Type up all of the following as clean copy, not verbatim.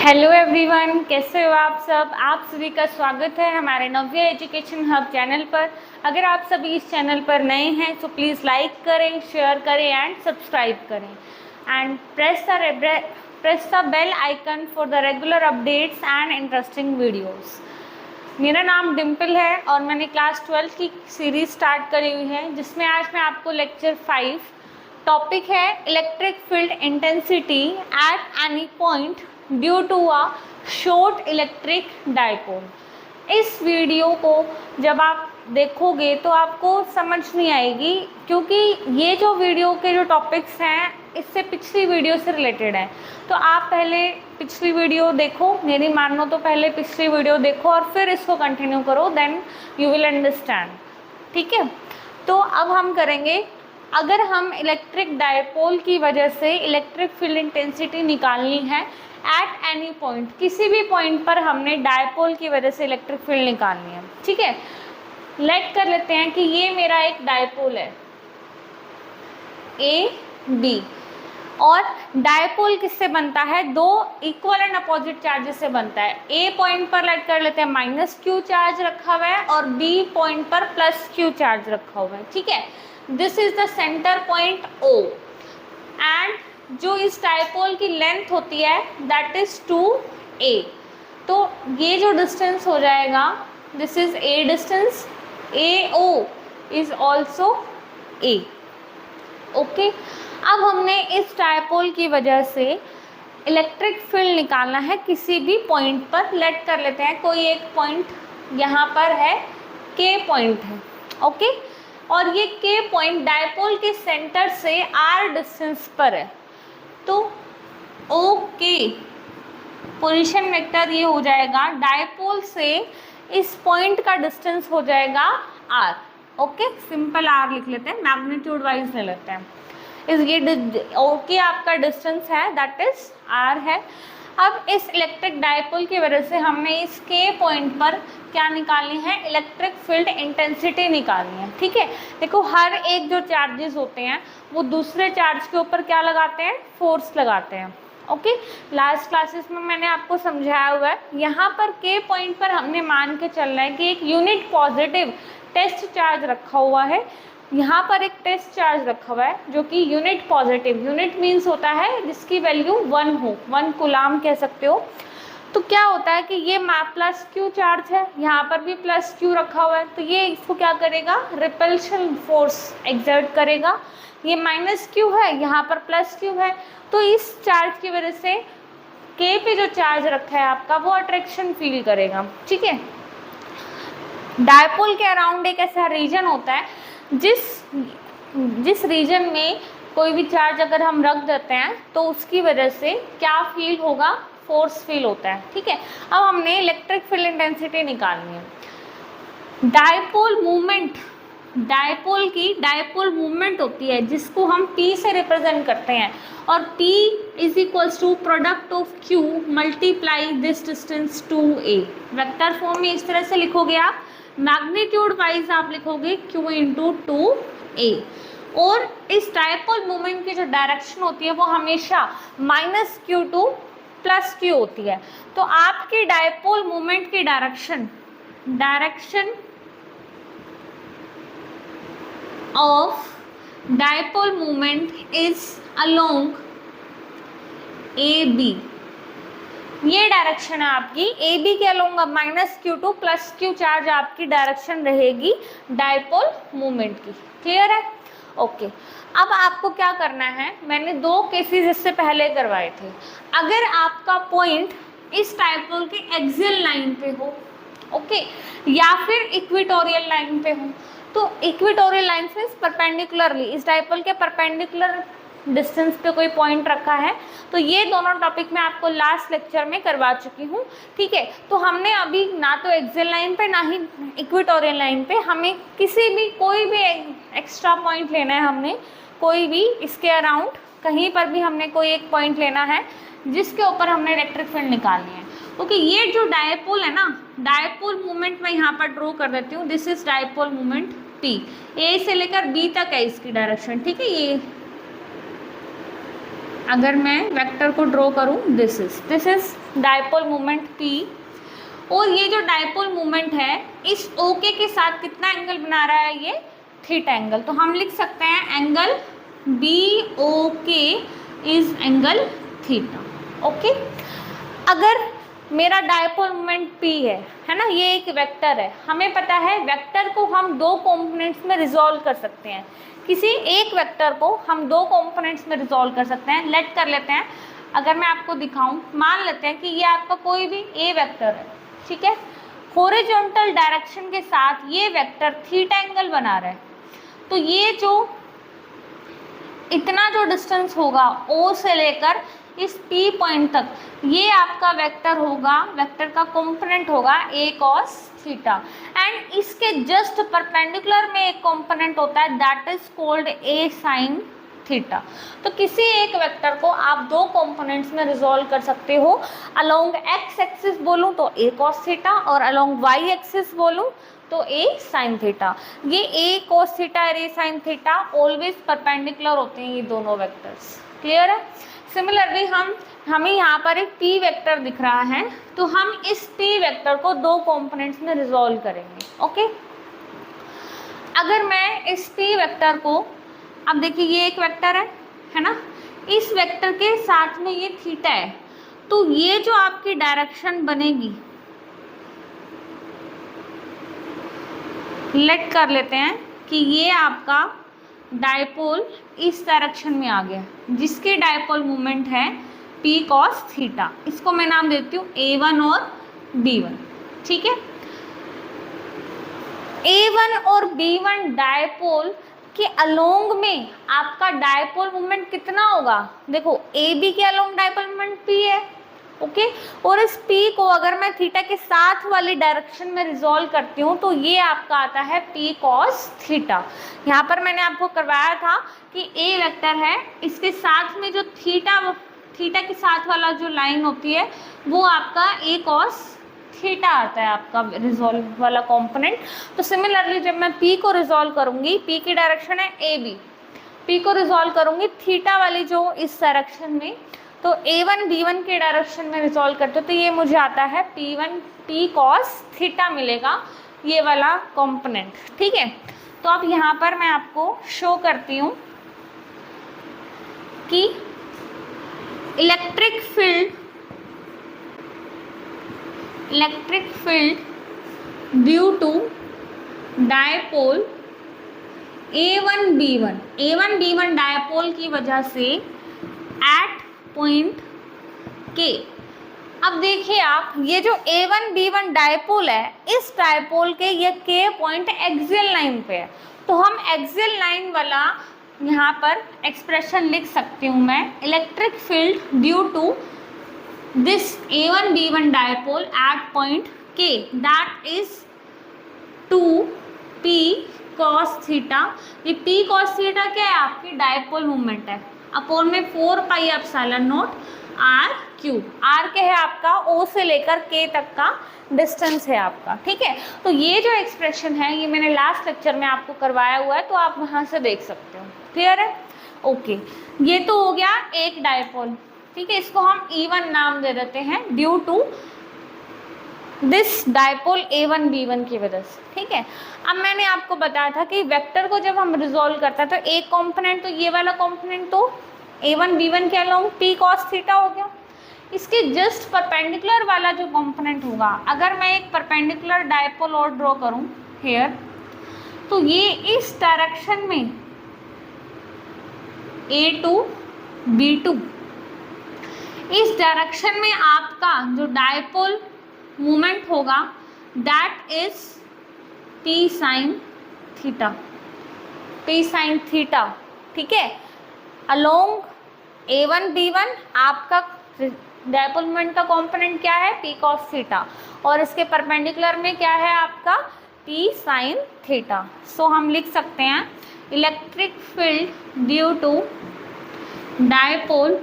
Hello everyone, कैसे हो आप सब। आप सभी का स्वागत है हमारे नव्या एजुकेशन हब चैनल पर। अगर आप सभी इस चैनल पर नए हैं तो प्लीज़ लाइक करें, शेयर करें एंड सब्सक्राइब करें and press the bell icon for the regular updates and interesting videos. मेरा नाम डिम्पल है और मैंने क्लास 12 की सीरीज स्टार्ट करी हुई है, जिसमें आज मैं आपको लेक्चर 5 टॉपिक है electric field intensity at any point due to a short electric dipole. इस वीडियो को जब आप देखोगे तो आपको समझ नहीं आएगी, क्योंकि ये जो वीडियो के जो टॉपिक्स हैं इससे पिछली वीडियो से रिलेटेड है। तो आप पहले पिछली वीडियो देखो, मेरी मानो तो पहले पिछली वीडियो देखो और फिर इसको कंटिन्यू करो, देन यू विल अंडरस्टैंड। ठीक है, तो अब हम करेंगे, अगर हम इलेक्ट्रिक डायपोल की वजह से इलेक्ट्रिक फील्ड इंटेंसिटी निकालनी है एट एनी पॉइंट, किसी भी पॉइंट पर हमने डायपोल की वजह से इलेक्ट्रिक फील्ड निकालनी है। ठीक है, लेट कर लेते हैं कि ये मेरा एक डायपोल है ए बी, और डायपोल किससे बनता है? दो इक्वल एंड अपोजिट चार्जेस से बनता है। ए पॉइंट पर लेट कर लेते हैं -q चार्ज रखा हुआ है और बी पॉइंट पर +q चार्ज रखा हुआ है। ठीक है, this is the centre point O and जो इस डायपोल की लेंथ होती है दैट इज 2a। तो ये जो डिस्टेंस हो जाएगा, this is a distance, AO is also a। Okay, अब हमने इस डायपोल की वजह से इलेक्ट्रिक फील्ड निकालना है किसी भी पॉइंट पर। लेट कर लेते हैं कोई एक पॉइंट यहाँ पर है, K पॉइंट है। ओके, और ये K पॉइंट डायपोल के सेंटर से R डिस्टेंस पर है। तो ओके, पोजीशन वेक्टर ये हो जाएगा, डायपोल से इस पॉइंट का डिस्टेंस हो जाएगा R। ओके, सिंपल R लिख लेते हैं, मैग्नीट्यूड वाइज ले लेते हैं। इस ये ओके आपका डिस्टेंस है, दैट इज R है। अब इस इलेक्ट्रिक डायपोल की वजह से हमने इस K पॉइंट पर क्या निकालनी है? इलेक्ट्रिक फील्ड इंटेंसिटी निकालनी है। ठीक है, देखो हर एक जो चार्जेस होते हैं वो दूसरे चार्ज के ऊपर क्या लगाते हैं? फोर्स लगाते हैं। ओके, लास्ट क्लासेस में मैंने आपको समझाया हुआ है। यहाँ पर K पॉइंट पर हमने मान के चलना है कि एक यूनिट पॉजिटिव टेस्ट चार्ज रखा हुआ है। यहाँ पर एक टेस्ट चार्ज रखा हुआ है जो कि यूनिट पॉजिटिव, यूनिट मीन्स होता है जिसकी वैल्यू 1 हो, 1 कूलाम कह सकते हो। तो क्या होता है कि ये +q चार्ज है, यहाँ पर भी +q रखा हुआ है, तो ये इसको क्या करेगा? रिपल्शन फोर्स एक्सर्ट करेगा। ये -q है, यहाँ पर +q है, तो इस चार्ज की वजह से K पे जो चार्ज रखा है आपका वो अट्रैक्शन फील करेगा। ठीक है, डायपोल के अराउंड एक ऐसा रीजन होता है जिस रीजन में कोई भी चार्ज अगर हम रख देते हैं तो उसकी वजह से क्या फील होगा? फोर्स फील होता है। ठीक है, अब हमने इलेक्ट्रिक फील्ड इंटेंसिटी निकालनी है। डायपोल मूवमेंट, डायपोल की डायपोल मूवमेंट होती है जिसको हम P से रिप्रेजेंट करते हैं, और P is equals to product of Q multiply this distance 2a। Vector form में इस तरह से लिखोगे आप, मैग्नीट्यूड वाइज आप लिखोगे Q इंटू 2a। और इस डायपोल मूवमेंट की जो डायरेक्शन होती है वो हमेशा -q टू +q होती है। तो आपकी डायपोल मूवमेंट की direction of dipole movement is along AB। ये डायरेक्शन है आपकी AB के along -q to +q charge आपकी डायरेक्शन रहेगी डायपोल मूवमेंट की। क्लियर है? ओके, अब आपको क्या करना है, मैंने 2 केसेस इससे पहले करवाए थे। अगर आपका पॉइंट इस डायपोल के एक्सियल लाइन पे हो, ओके, या फिर इक्वेटोरियल लाइन पे हो, तो इक्वेटोरियल लाइन से परपेंडिकुलरली इस डायपोल के परपेंडिकुलर डिस्टेंस पे कोई पॉइंट रखा है, तो ये दोनों टॉपिक मैं आपको लास्ट लेक्चर में करवा चुकी हूँ। ठीक है, तो हमने अभी ना तो एक्सियल लाइन पे ना ही इक्वेटोरियल लाइन पे, हमें किसी भी कोई भी एक्स्ट्रा पॉइंट लेना है। हमने कोई भी इसके अराउंड कहीं पर भी हमने कोई एक पॉइंट लेना है जिसके ऊपर हमने इलेक्ट्रिक फील्ड निकालनी है। ओके, ये जो डायपोल है ना, डायपोल मूवमेंट मैं यहाँ पर ड्रॉ कर देती हूँ। This is dipole movement P, A से लेकर B तक है इसकी डायरेक्शन। ठीक है, ये अगर मैं वेक्टर को ड्रॉ करूं, this is dipole moment P, और ये जो डायपोल मोमेंट है इस ओके के साथ कितना एंगल बना रहा है, ये थीटा एंगल। तो हम लिख सकते हैं angle BOK is angle theta. Okay, अगर मेरा डायपोल मोमेंट P है ना, ये एक वेक्टर है, हमें पता है वेक्टर को हम दो कंपोनेंट्स में रिजॉल्व कर सकते हैं। किसी एक वेक्टर को हम दो कंपोनेंट्स में रिजॉल्व कर सकते हैं। लेट कर लेते हैं, अगर मैं आपको दिखाऊं, मान लेते हैं कि ये आपका कोई भी A वेक्टर है, ठीक है, हॉरिजॉन्टल डायरेक्शन के साथ ये वेक्टर थीटा एंगल बना रहा है। तो ये जो इतना जो डिस्टेंस होगा O से लेकर इस P पॉइंट तक, ये आपका वेक्टर होगा, वेक्टर का कंपोनेंट होगा A cos थीटा, एंड इसके जस्ट परपेंडिकुलर में एक कंपोनेंट होता है that is called A sin theta. तो किसी एक वेक्टर को आप दो कंपोनेंट्स में रिजॉल्व कर सकते हो। अलोंग x एक्सिस बोलूं तो A cos थीटा, और अलोंग y एक्सिस बोलूं तो A sin थीटा। ये A cos थीटा और A sin theta always perpendicular होते हैं, ये दोनों वेक्टर्स। क्लियर है? सिमिलरली हमें यहाँ पर एक P वेक्टर दिख रहा है, तो हम इस P वेक्टर को दो कंपोनेंट्स में रिजॉल्व करेंगे। ओके, अगर मैं इस P वेक्टर को, अब देखिए ये एक वेक्टर है ना, इस वेक्टर के साथ में ये थीटा है, तो ये जो आपकी डायरेक्शन बनेगी, लेट कर लेते हैं कि ये आपका डायपोल इस डायरेक्शन में आ गया, जिसके डायपोल मोमेंट है P cos थीटा। इसको मैं नाम देती हूँ A1 और B1, ठीक है। A1 और B1 डायपोल के अलोंग में आपका डायपोल मोमेंट कितना होगा, देखो AB के अलोंग डायपोल मोमेंट P है, ओके, और इस P को अगर मैं थीटा के साथ वाली डायरेक्शन में रिजॉल्व करती हूँ तो ये आपका आता है P cos थीटा। यहाँ पर मैंने आपको करवाया था कि A वेक्टर है, इसके साथ में जो थीटा के साथ वाला जो लाइन होती है वो आपका A cos थीटा आता है, आपका रिजॉल्व वाला कंपोनेंट। तो सिमिलरली जब मैं P को रिजॉल्व करूंगी, P की डायरेक्शन है AB, P को रिजॉल्व करूंगी थीटा वाली जो इस डायरेक्शन में, तो A1 B1 के डायरेक्शन में रिजॉल्व करते हो तो ये मुझे आता है P cos थीटा मिलेगा, ये वाला कंपोनेंट, ठीक है। तो अब यहाँ पर मैं आपको शो करती हूँ कि electric field due to dipole A1 B1 dipole की वजह से एट पॉइंट K। अब देखिए आप, ये जो A1 B1 डायपोल है, इस डायपोल के ये K पॉइंट एक्सियल लाइन पे है, तो हम एक्सियल लाइन वाला यहाँ पर एक्सप्रेशन लिख सकती हूँ मैं, electric field due to this A1 B1 dipole at point K that is 2P cos theta. ये P cos थीटा क्या है, आपकी डायपोल मोमेंट है, अपॉन में 4 pi epsilon naught R cube. R क्या है आपका, O से लेकर K तक का डिस्टेंस है आपका, ठीक है। तो ये जो एक्सप्रेशन है ये मैंने लास्ट लेक्चर में आपको करवाया हुआ है, तो आप वहाँ से देख सकते हो। क्लियर है? ओके, ये तो हो गया एक डायपोल, ठीक है, इसको हम E1 नाम दे देते हैं due to this dipole A1 B1 की वजह से, ठीक है। अब मैंने आपको बताया था कि वेक्टर को जब हम रिजॉल्व करते हैं तो एक कंपोनेंट, तो ये वाला कंपोनेंट तो A1 B1 के अलोंग P cos थीटा हो गया। इसके जस्ट परपेंडिकुलर वाला जो कंपोनेंट होगा, अगर मैं एक परपेंडिकुलर डायपोल और ड्रॉ करूं हेयर, तो ये इस डायरेक्शन में A2 B2, इस डायरेक्शन में आपका जो डायपोल मोमेंट होगा that is P sin theta, ठीक है। अलोंग A1 B1 आपका डायपोल मोमेंट का कंपोनेंट क्या है, P cos थीटा, और इसके परपेंडिकुलर में क्या है आपका P sin थीटा। सो हम लिख सकते हैं electric field due to dipole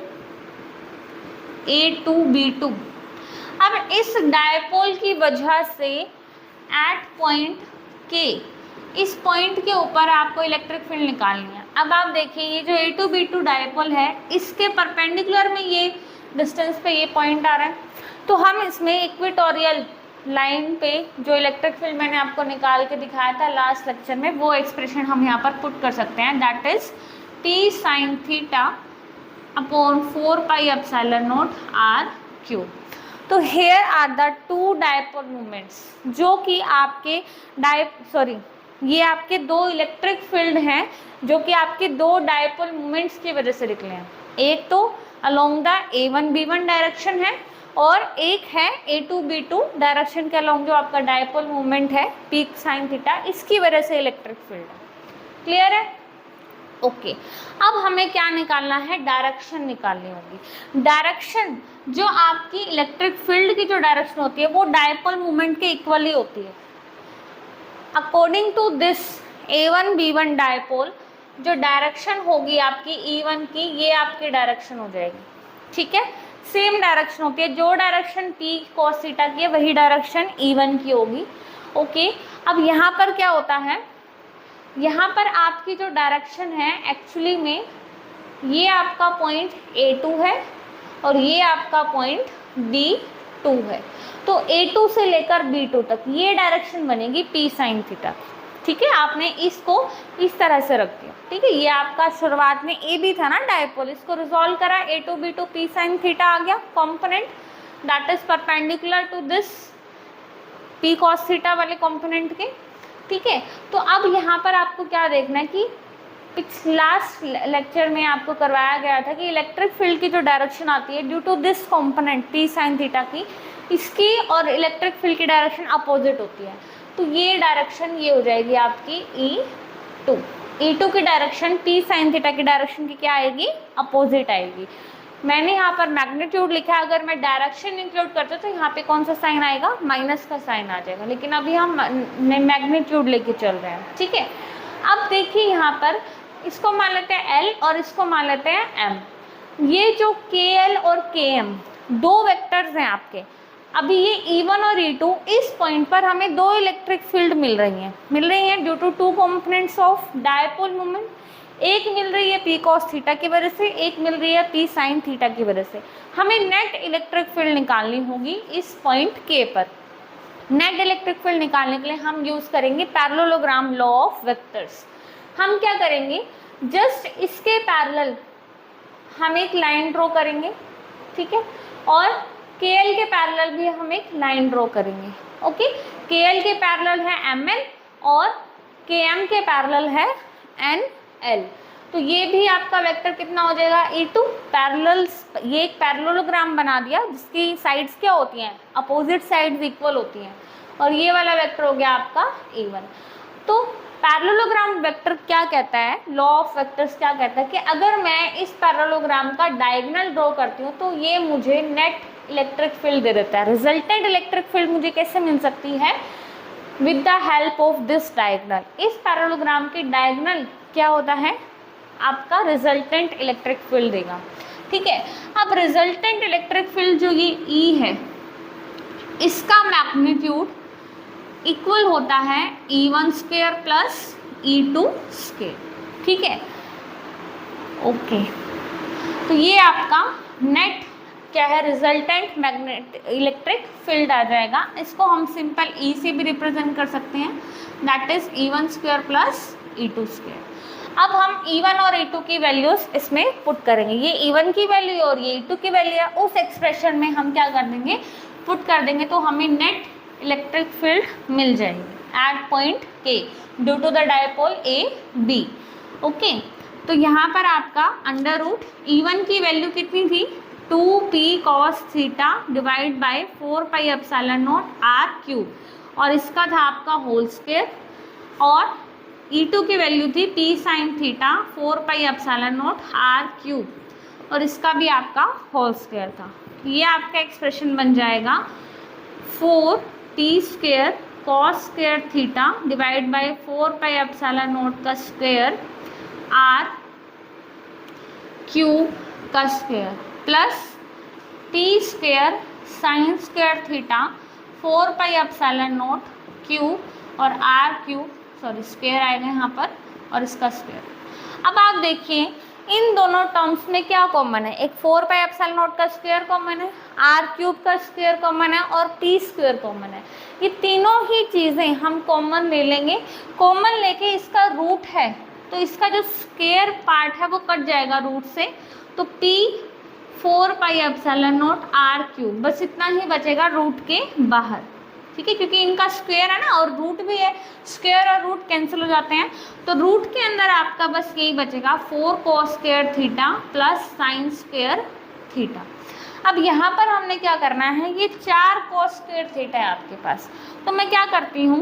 A2 B2। अब इस डायपोल की वजह से एट पॉइंट K, इस पॉइंट के ऊपर आपको इलेक्ट्रिक फील्ड निकालनी है। अब आप देखिए ये जो A2B2 डायपोल है इसके परपेंडिकुलर में ये डिस्टेंस पे ये पॉइंट आ रहा है, तो हम इसमें इक्वेटोरियल लाइन पे जो इलेक्ट्रिक फील्ड मैंने आपको निकाल के दिखाया था लास्ट लेक्चर में, वो एक्सप्रेशन हम यहाँ पर पुट कर सकते हैं, that is P sin theta upon 4 pi epsilon naught are cube. तो here are the two dipole moments जो कि आपके ये आपके दो इलेक्ट्रिक फील्ड हैं जो कि आपके दो डायपोल मोमेंट्स की वजह से निकले हैं। एक तो अलोंग द A1B1 डायरेक्शन है और एक है A2B2 डायरेक्शन के अलोंग जो आपका डायपोल मोमेंट है P sin थीटा, इसकी वजह से इलेक्ट्रिक फील्ड है। क्लियर है? ओके अब हमें क्या निकालना है, डायरेक्शन निकालनी होगी। डायरेक्शन जो आपकी इलेक्ट्रिक फील्ड की जो डायरेक्शन होती है वो डायपोल मोमेंट के इक्वली होती है। According to this A1B1 dipole जो डायरेक्शन होगी आपकी E1 की, ये आपकी डायरेक्शन हो जाएगी। ठीक है, सेम डायरेक्शन होती है, जो डायरेक्शन P cos थीटा की है वही डायरेक्शन E1 की होगी। ओके अब यहाँ पर क्या होता है, यहाँ पर आपकी जो डायरेक्शन है एक्चुअली में ये आपका पॉइंट A2 है और ये आपका पॉइंट B2 है, तो A2 से लेकर B2 तक ये डायरेक्शन बनेगी P sin थीटा। ठीक है, आपने इसको इस तरह से रख दिया। ठीक है, ये आपका शुरुआत में ए बी था ना डायपोल, इसको रिजॉल्व करा, A2B2 P sin थीटा आ गया component that is perpendicular to this P cos theta वाले कॉम्पोनेंट के। ठीक है, तो अब यहाँ पर आपको क्या देखना है कि लास्ट लेक्चर में आपको करवाया गया था कि इलेक्ट्रिक फील्ड की जो डायरेक्शन आती है due to this component P sin theta की, इसकी और इलेक्ट्रिक फील्ड की डायरेक्शन अपोजिट होती है, तो ये डायरेक्शन ये हो जाएगी आपकी E2। E2 की डायरेक्शन P sin थीटा की डायरेक्शन की क्या आएगी, अपोजिट आएगी। मैंने यहाँ पर मैग्नीट्यूड लिखा है, अगर मैं डायरेक्शन इंक्लूड करते तो यहाँ पे कौन सा साइन आएगा, माइनस का साइन आ जाएगा, लेकिन अभी हम मैग्नीट्यूड लेके चल रहे हैं। ठीक है, अब देखिए यहाँ पर इसको मान लेते हैं L और इसको मान लेते हैं M। ये जो KL और KM दो वेक्टर्स हैं आपके, अभी ये E1 और E2 इस पॉइंट पर हमें दो इलेक्ट्रिक फील्ड मिल रही हैं due to two components of dipole moment. एक मिल रही है P cos थीटा की वजह से, एक मिल रही है P sin थीटा की वजह से। हमें नेट इलेक्ट्रिक फील्ड निकालनी होगी इस पॉइंट K पर। नेट इलेक्ट्रिक फील्ड निकालने के लिए हम यूज करेंगे पैरेललोग्राम लॉ ऑफ वेक्टर्स। हम क्या करेंगे, जस्ट इसके पैरेलल हम एक लाइन ड्रॉ करेंगे। ठीक है, और KL के पैरेलल भी हम एक लाइन ड्रॉ करेंगे। ओके, KL के पैरेलल है ML और KM के पैरेलल है NL, तो ये भी आपका वेक्टर कितना हो जाएगा, E2 पैरेलल्स। ये एक पैरेललोग्राम बना दिया जिसकी साइड्स क्या होती हैं, अपोजिट साइड्स इक्वल होती हैं, और ये वाला वेक्टर हो गया आपका E1। तो पैरेललोग्राम वेक्टर क्या कहता है, लॉ ऑफ वेक्टर्स क्या कहता है कि अगर मैं इस पैरेललोग्राम का डायगोनल ड्रॉ करती हूँ तो ये मुझे नेट इलेक्ट्रिक फील्ड दे देता है। रिजल्टेंट इलेक्ट्रिक फील्ड मुझे कैसे मिल सकती है, with the help of this diagonal. इस पैरेललोग्राम की डायगोनल क्या होता है, आपका रिजल्टेंट इलेक्ट्रिक फील्ड देगा। ठीक है, अब रिजल्टेंट इलेक्ट्रिक फील्ड जो ये E है, इसका मैग्नीट्यूड इक्वल होता है E1 square plus E2 square. ठीक है, ओके, तो ये आपका नेट क्या है, रिजल्टेंट मैग्नेटिक इलेक्ट्रिक फील्ड आ जाएगा। इसको हम सिंपल E से भी रिप्रेजेंट कर सकते हैं, that is E1 square plus E2 square. अब हम E1 और E2 की वैल्यूज इसमें पुट करेंगे, ये E1 की वैल्यू और ये E2 की वैल्यू है, उस एक्सप्रेशन में हम क्या कर देंगे, पुट कर देंगे, तो हमें नेट इलेक्ट्रिक फील्ड मिल जाएगी at point K due to the dipole A B। Okay, तो यहाँ पर आपका अंडर रूट E1 की वैल्यू कितनी थी, 2P cos theta divide by 4 pi epsilon naught R cube, और इसका था आपका होल स्क्वायर, और E2 की वैल्यू थी P sin theta 4 pi epsilon naught R cube, और इसका भी आपका होल स्क्वायर था। ये आपका एक्सप्रेशन बन जाएगा 4P square cos square theta divide by 4 pi epsilon not का स्क्वायर R क्यूब का square plus P square sine square theta 4 pi epsilon not cube और R क्यूब, सॉरी स्क्वायर आएगा यहाँ पर, और इसका स्क्वायर। अब आप देखिए इन दोनों टर्म्स में क्या कॉमन है, एक 4 पाई एप्सिलॉन नॉट का स्क्वायर कॉमन है, आर क्यूब का स्क्वायर कॉमन है और पी स्क्वायर कॉमन है। ये तीनों ही चीज़ें हम कॉमन ले लेंगे, कॉमन लेके इसका रूट है तो इसका जो स्क्वायर पार्ट है वो कट जाएगा रूट से, तो P 4 pi epsilon naught are cube, बस इतना ही बचेगा रूट के बाहर। ठीक है, क्योंकि इनका स्क्वायर है ना और रूट भी है, स्क्वायर और रूट कैंसिल हो जाते हैं, तो रूट के अंदर आपका बस यही बचेगा 4 cos square theta plus sign square theta. अब यहाँ पर हमने क्या करना है, ये 4 cos स्क्वायर थीटा है आपके पास, तो मैं क्या करती हूँ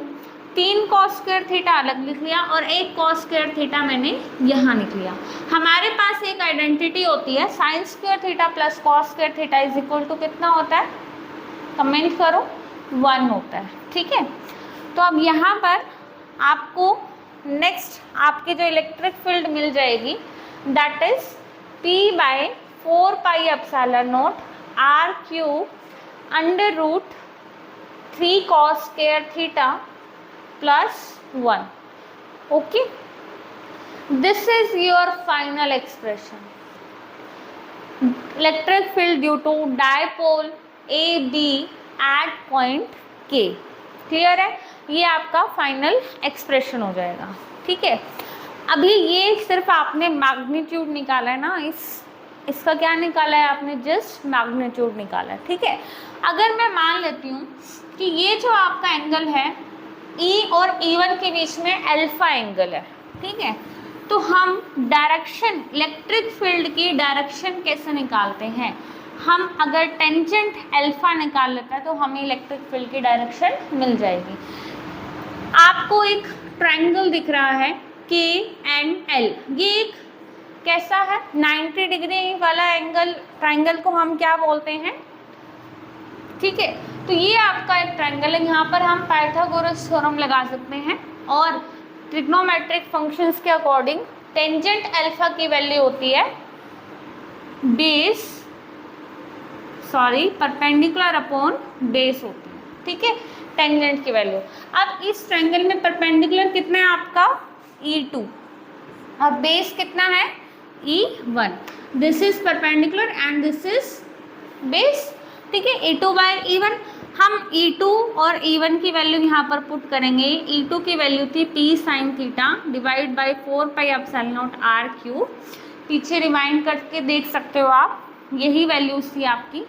3 cos स्क्वायर थीटा अलग लिख लिया और 1 cos स्क्वायर थीटा मैंने यहाँ लिख लिया। हमारे पास एक आइडेंटिटी होती है sine square theta plus cos square theta is equal to कितना होता है, कमेंट करो, 1 होता है। ठीक है, तो अब यहाँ पर आपको नेक्स्ट आपके जो इलेक्ट्रिक फील्ड मिल जाएगी that is P by 4 pi epsilon naught are cube under root 3 cos square theta plus 1। Okay, this is your final expression, electric field due to dipole A B at point K. Clear है, ये आपका final expression हो जाएगा। ठीक है, अभी ये सिर्फ आपने मैग्नीट्यूड निकाला है ना, इसका क्या निकाला है आपने, जस्ट मैग्नीट्यूड निकाला है। ठीक है, अगर मैं मान लेती हूँ कि ये जो आपका एंगल है E और E1 के बीच में अल्फा एंगल है, ठीक है, तो हम डायरेक्शन, इलेक्ट्रिक फील्ड की डायरेक्शन कैसे निकालते हैं, हम अगर टेंजेंट अल्फा निकाल लेते हैं तो हमें इलेक्ट्रिक फील्ड की डायरेक्शन मिल जाएगी। आपको एक ट्रायंगल दिख रहा है के एंड एल, ये एक कैसा है 90 डिग्री वाला एंगल, ट्रायंगल को हम क्या बोलते हैं। ठीक है, तो ये आपका एक ट्रायंगल है, यहाँ पर हम पाइथागोरस थ्योरम लगा सकते हैं और ट्रिग्नोमेट्रिक फंक्शंस के अकॉर्डिंग टेंजेंट अल्फा की वैल्यू होती है परपेंडिकुलर अपॉन बेस होती है। ठीक है, टेंजेंट की वैल्यू। अब इस ट्रायंगल में परपेंडिकुलर कितना है आपका E2 और बेस कितना है E1, this is perpendicular and this is base. ठीक है, E2 बाय E1, हम E2 और E1 की वैल्यू यहाँ पर पुट करेंगे। E2 की वैल्यू थी P sine theta divide by 4 pi epsilon naught are cube, पीछे रिवाइंड करके देख सकते हो आप, यही वैल्यूज थी आपकी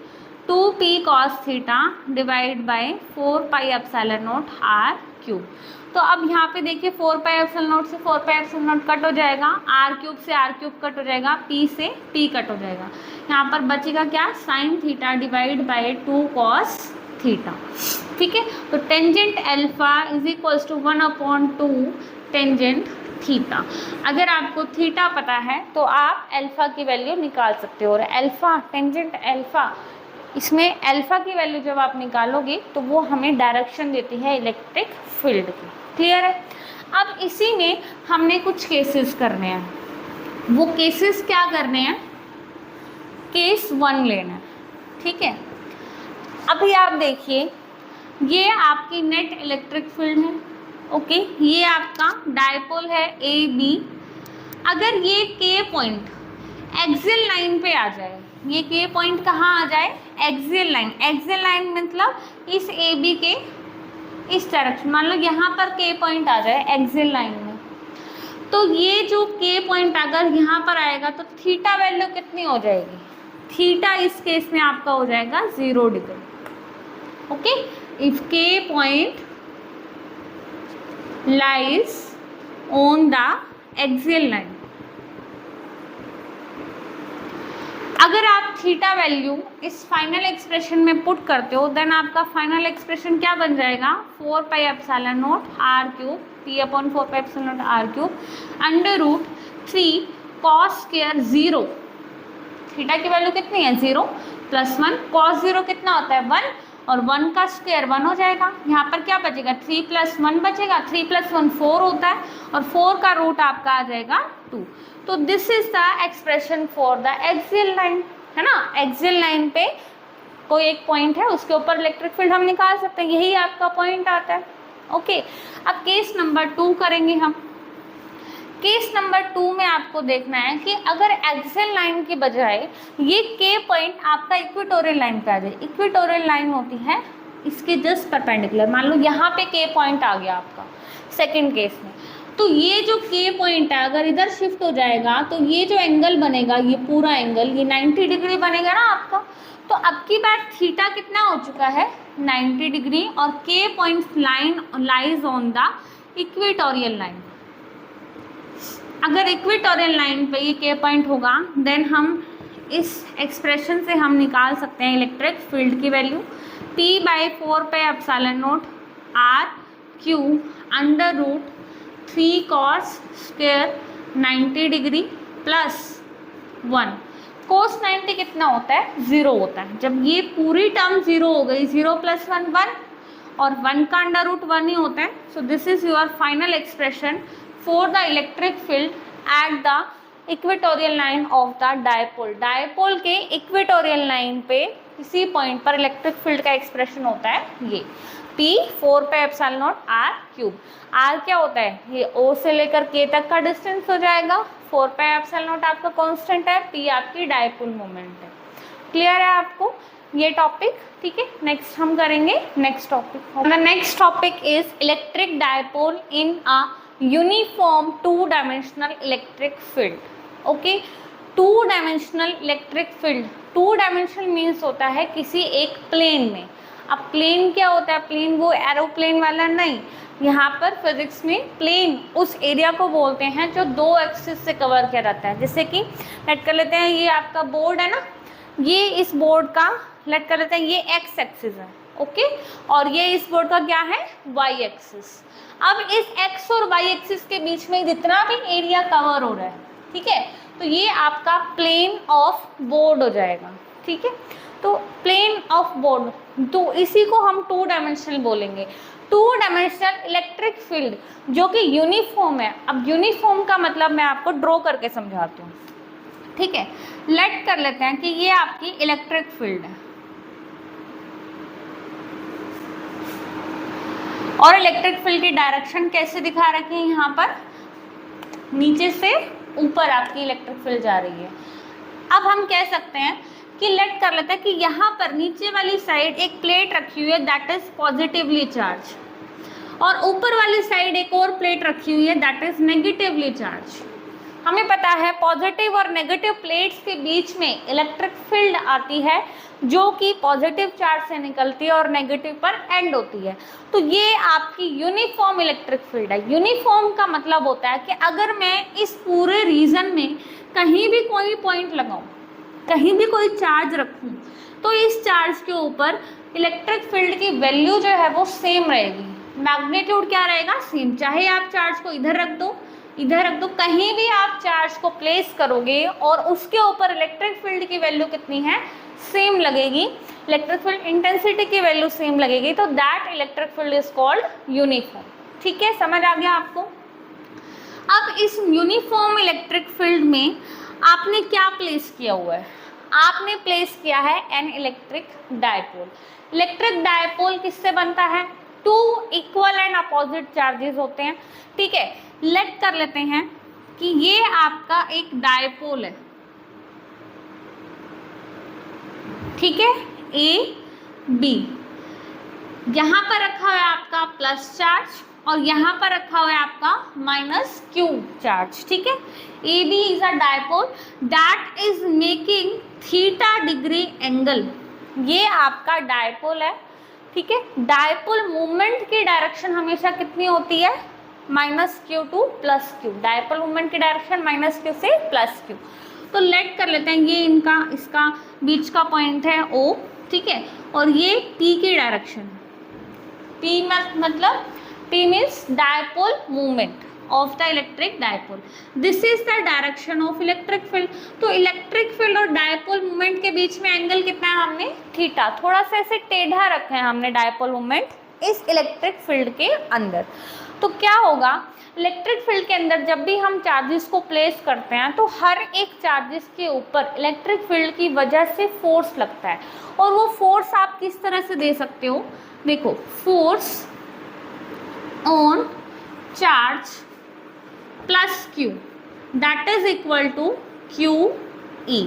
2P cos theta divide by 4 pi epsilon naught are cube. तो अब यहाँ पे देखिए 4 पाई एप्सिलॉन नॉट से 4 पाई एप्सिलॉन नॉट कट हो जाएगा, आर क्यूब से आर क्यूब कट हो जाएगा, P से P कट हो जाएगा, यहाँ पर बचेगा क्या sine theta divide by 2 cos theta. ठीक है, तो tangent alpha is equals to 1/2 tangent theta. अगर आपको थीटा पता है तो आप अल्फा की वैल्यू निकाल सकते हो, और अल्फा टेंजेंट अल्फा, इसमें अल्फा की वैल्यू जब आप निकालोगे तो वो हमें डायरेक्शन देती है इलेक्ट्रिक फील्ड की। क्लियर है, अब इसी में हमने कुछ केसेस करने हैं, वो केसेस क्या करने हैं, केस 1 लेना है। ठीक है, अभी आप देखिए ये आपकी नेट इलेक्ट्रिक फील्ड है। ओके, ये आपका डायपोल है ए बी, अगर ये के पॉइंट एक्सियल लाइन पे आ जाए, ये के पॉइंट कहाँ आ जाए, एक्सियल लाइन, एक्सियल लाइन मतलब इस ए बी के इस डायरेक्शन, मान लो यहाँ पर के पॉइंट आ जाए एक्सियल लाइन में, तो ये जो के पॉइंट अगर यहाँ पर आएगा तो थीटा वैल्यू कितनी हो जाएगी, थीटा इस केस में आपका हो जाएगा 0 डिग्री। ओके, इफ के point lies on the axial line, अगर आप थीटा वैल्यू इस फाइनल एक्सप्रेशन में पुट करते हो देन आपका फाइनल एक्सप्रेशन क्या बन जाएगा, 4 pi epsilon naught are cube P/4 pi epsilon naught are cube under root 3 cos square 0, theta की वैल्यू कितनी है 0 प्लस 1, cos 0 कितना होता है 1 और 1 का स्क्वायर 1 हो जाएगा, यहाँ पर क्या बचेगा 3 + 1 बचेगा, 3 + 1 4 होता है और 4 का रूट आपका आ जाएगा 2। तो this is the expression for the axial line, है ना, एक्सियल लाइन पे कोई एक पॉइंट है उसके ऊपर इलेक्ट्रिक फील्ड हम निकाल सकते हैं, यही आपका पॉइंट आता है। ओके, अब केस नंबर 2 करेंगे हम। केस नंबर 2 में आपको देखना है कि अगर एक्सियल लाइन के बजाय ये के पॉइंट आपका इक्वेटोरियल लाइन पे आ जाए। इक्वेटोरियल लाइन होती है इसके जस्ट परपेंडिकुलर, मान लो यहाँ पे के पॉइंट आ गया आपका सेकंड केस में, तो ये जो के पॉइंट है अगर इधर शिफ्ट हो जाएगा तो ये जो एंगल बनेगा, ये पूरा एंगल ये 90 डिग्री बनेगा ना आपका। तो अब की बार थीटा कितना हो चुका है 90 डिग्री, और के point line lies on the equatorial line. अगर इक्वेटोरियल लाइन पे ये के पॉइंट होगा देन हम इस एक्सप्रेशन से हम निकाल सकते हैं इलेक्ट्रिक फील्ड की value P/4πε0 R cube under root 3 cos square 90 degree plus 1। cos 90 कितना होता है 0 होता है। जब ये पूरी टर्म 0 हो गई, 0 + 1 1, और 1 का अंडर रूट 1 ही होता है। सो this is your final expression for the electric field at the equatorial line of the dipole. Dipole के इक्वेटोरियल लाइन पे किसी पॉइंट पर इलेक्ट्रिक फील्ड का एक्सप्रेशन होता है ये P/4πε0 आर क्यूब। आर क्या होता है, ये O से लेकर K तक का डिस्टेंस हो जाएगा, 4πε0 आपका कांस्टेंट है, P आपकी डायपोल मोमेंट है। क्लियर है आपको ये टॉपिक? ठीक है, नेक्स्ट हम करेंगे next topic. The next topic is electric dipole in a uniform 2 dimensional electric field. Okay, 2 dimensional electric field, 2 dimensional means होता है किसी एक प्लेन में। अब प्लेन क्या होता है, प्लेन वो एरोप्लेन वाला नहीं, यहाँ पर फिजिक्स में प्लेन उस एरिया को बोलते हैं जो 2 एक्सिस से कवर किया जाता है। जैसे कि लेट कर लेते हैं ये आपका बोर्ड है ना, ये इस बोर्ड का लेट कर लेते हैं ये एक्स एक्सिस है, ओके, और ये इस बोर्ड का क्या है वाई एक्सिस। अब इस एक्स और वाई एक्सिस के बीच में जितना भी एरिया कवर हो रहा है, ठीक है, तो ये आपका प्लेन ऑफ बोर्ड हो जाएगा। ठीक है, तो प्लेन ऑफ बोर्ड, तो इसी को हम 2 डायमेंशनल बोलेंगे। 2 डायमेंशनल इलेक्ट्रिक फील्ड जो कि यूनिफॉर्म है। अब यूनिफॉर्म का मतलब मैं आपको ड्रॉ करके समझाती हूँ। ठीक है, लेट कर लेते हैं कि ये आपकी इलेक्ट्रिक फील्ड है और इलेक्ट्रिक फील्ड की डायरेक्शन कैसे दिखा रखी है, यहाँ पर नीचे से ऊपर आपकी इलेक्ट्रिक फील्ड जा रही है। अब हम कह सकते हैं कि लेट कर लेते हैं कि यहाँ पर नीचे वाली साइड एक प्लेट रखी हुई है दैट इज पॉजिटिवली चार्ज, और ऊपर वाली साइड एक और प्लेट रखी हुई है दैट इज नेगेटिवली चार्ज। हमें पता है पॉजिटिव और नेगेटिव प्लेट्स के बीच में इलेक्ट्रिक फील्ड आती है जो कि पॉजिटिव चार्ज से निकलती है और नेगेटिव पर एंड होती है। तो ये आपकी यूनिफॉर्म इलेक्ट्रिक फील्ड है। यूनिफॉर्म का मतलब होता है कि अगर मैं इस पूरे रीजन में कहीं भी कोई पॉइंट लगाऊं, कहीं भी कोई चार्ज रखूं, तो इस चार्ज के ऊपर इलेक्ट्रिक फील्ड की वैल्यू जो है वो सेम रहेगी। मैग्नीट्यूड क्या रहेगा, सेम। चाहे आप चार्ज को इधर रख दो, इधर रख दो, कहीं भी आप चार्ज को प्लेस करोगे और उसके ऊपर इलेक्ट्रिक फील्ड की वैल्यू कितनी है, सेम लगेगी। इलेक्ट्रिक फील्ड इंटेंसिटी की वैल्यू सेम लगेगी, तो that electric field is called uniform. ठीक है, समझ आ गया आपको? अब इस यूनिफॉर्म इलेक्ट्रिक फील्ड में आपने क्या प्लेस किया हुआ है, आपने प्लेस किया है an electric dipole. Electric dipole किससे बनता है, 2 इक्वल एंड अपोजिट चार्जेस होते हैं। ठीक है, लेट कर लेते हैं कि ये आपका एक डायपोल है, ठीक है, ए बी, यहाँ पर रखा हुआ है आपका प्लस चार्ज और यहाँ पर रखा हुआ है आपका माइनस क्यू चार्ज। ठीक है, A B is a dipole that is making theta degree angle. ये आपका डायपोल है। ठीक है, डायपोल मूवमेंट की डायरेक्शन हमेशा कितनी होती है, -q to +q। Dipole movement की डायरेक्शन -q से +q। तो लेट कर लेते हैं ये इनका इसका बीच का पॉइंट है O, ठीक है, और ये P की डायरेक्शन। P मतलब P means dipole movement of the electric dipole. This is the direction of electric field. तो इलेक्ट्रिक फील्ड और डायपोल मूवमेंट के बीच में एंगल कितना है, हमने थीटा, थोड़ा सा ऐसे टेढ़ा रखा है हमने डायपोल मूवमेंट इस इलेक्ट्रिक फील्ड के अंदर। तो क्या होगा, इलेक्ट्रिक फील्ड के अंदर जब भी हम चार्जेस को प्लेस करते हैं तो हर एक चार्जेस के ऊपर इलेक्ट्रिक फील्ड की वजह से फोर्स लगता है। और वो फोर्स आप किस तरह से दे सकते हो, देखो, force on charge plus Q that is equal to Q E.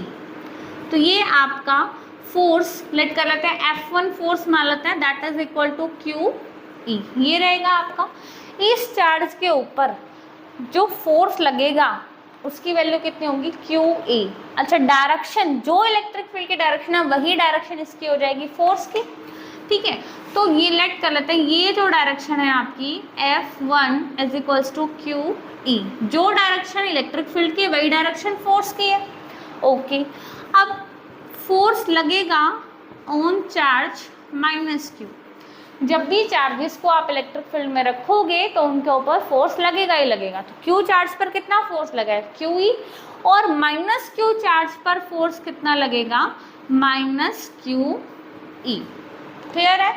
तो ये आपका फोर्स लेट कर लेते हैं, F1 फोर्स मान लेते हैं, that is equal to Q E. ये रहेगा आपका। इस चार्ज के ऊपर जो फोर्स लगेगा उसकी वैल्यू कितनी होगी, क्यू ई। अच्छा, डायरेक्शन, जो इलेक्ट्रिक फील्ड की डायरेक्शन है वही डायरेक्शन इसकी हो जाएगी फोर्स की। ठीक है, तो ये लेट कर लेते हैं, ये जो डायरेक्शन है आपकी F1 is equals to Q E. जो डायरेक्शन इलेक्ट्रिक फील्ड की वही डायरेक्शन फोर्स की है। ओके, अब फोर्स लगेगा ऑन चार्ज माइनस क्यू। जब भी चार्जेस को आप इलेक्ट्रिक फील्ड में रखोगे तो उनके ऊपर फोर्स लगेगा ही लगेगा। तो क्यू चार्ज पर कितना फोर्स लगा है, क्यू ई, और माइनस क्यू चार्ज पर फोर्स कितना लगेगा, माइनस क्यू ई। क्लियर है?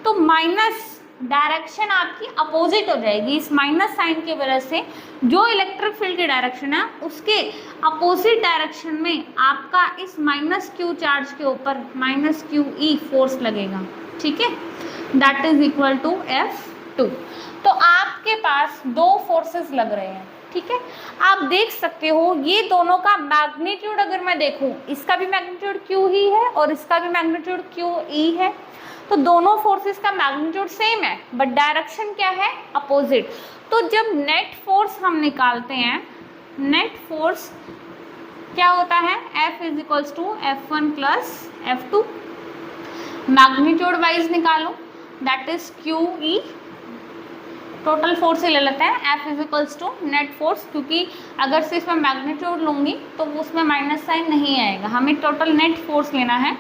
तो माइनस डायरेक्शन आपकी अपोजिट हो जाएगी। इस माइनस साइन की वजह से जो इलेक्ट्रिक फील्ड की डायरेक्शन है उसके अपोजिट डायरेक्शन में आपका इस माइनस क्यू चार्ज के ऊपर माइनस क्यू ई फोर्स लगेगा। ठीक है, that is equal to F2। तो आपके पास दो फोर्सेस लग रहे हैं। ठीक है, आप देख सकते हो ये दोनों का मैग्नीट्यूड अगर मैं देखूं, इसका भी मैग्नीट्यूड क्यू ही है और इसका भी मैग्नीट्यूड क्यू ई है। तो दोनों फोर्सेस का मैग्नीट्यूड सेम है बट डायरेक्शन क्या है, अपोजिट। तो जब नेट फोर्स हम निकालते हैं, नेट फोर्स क्या होता है, F is equals to F1 plus F2। Magnitude wise निकालो, that is q E. Total force ही ले लेते हैं, F is equals to net force, क्योंकि अगर सिर्फ मैं मैग्नीट्यूड लूँगी तो उसमें माइनस साइन नहीं आएगा, हमें टोटल नेट फोर्स लेना है।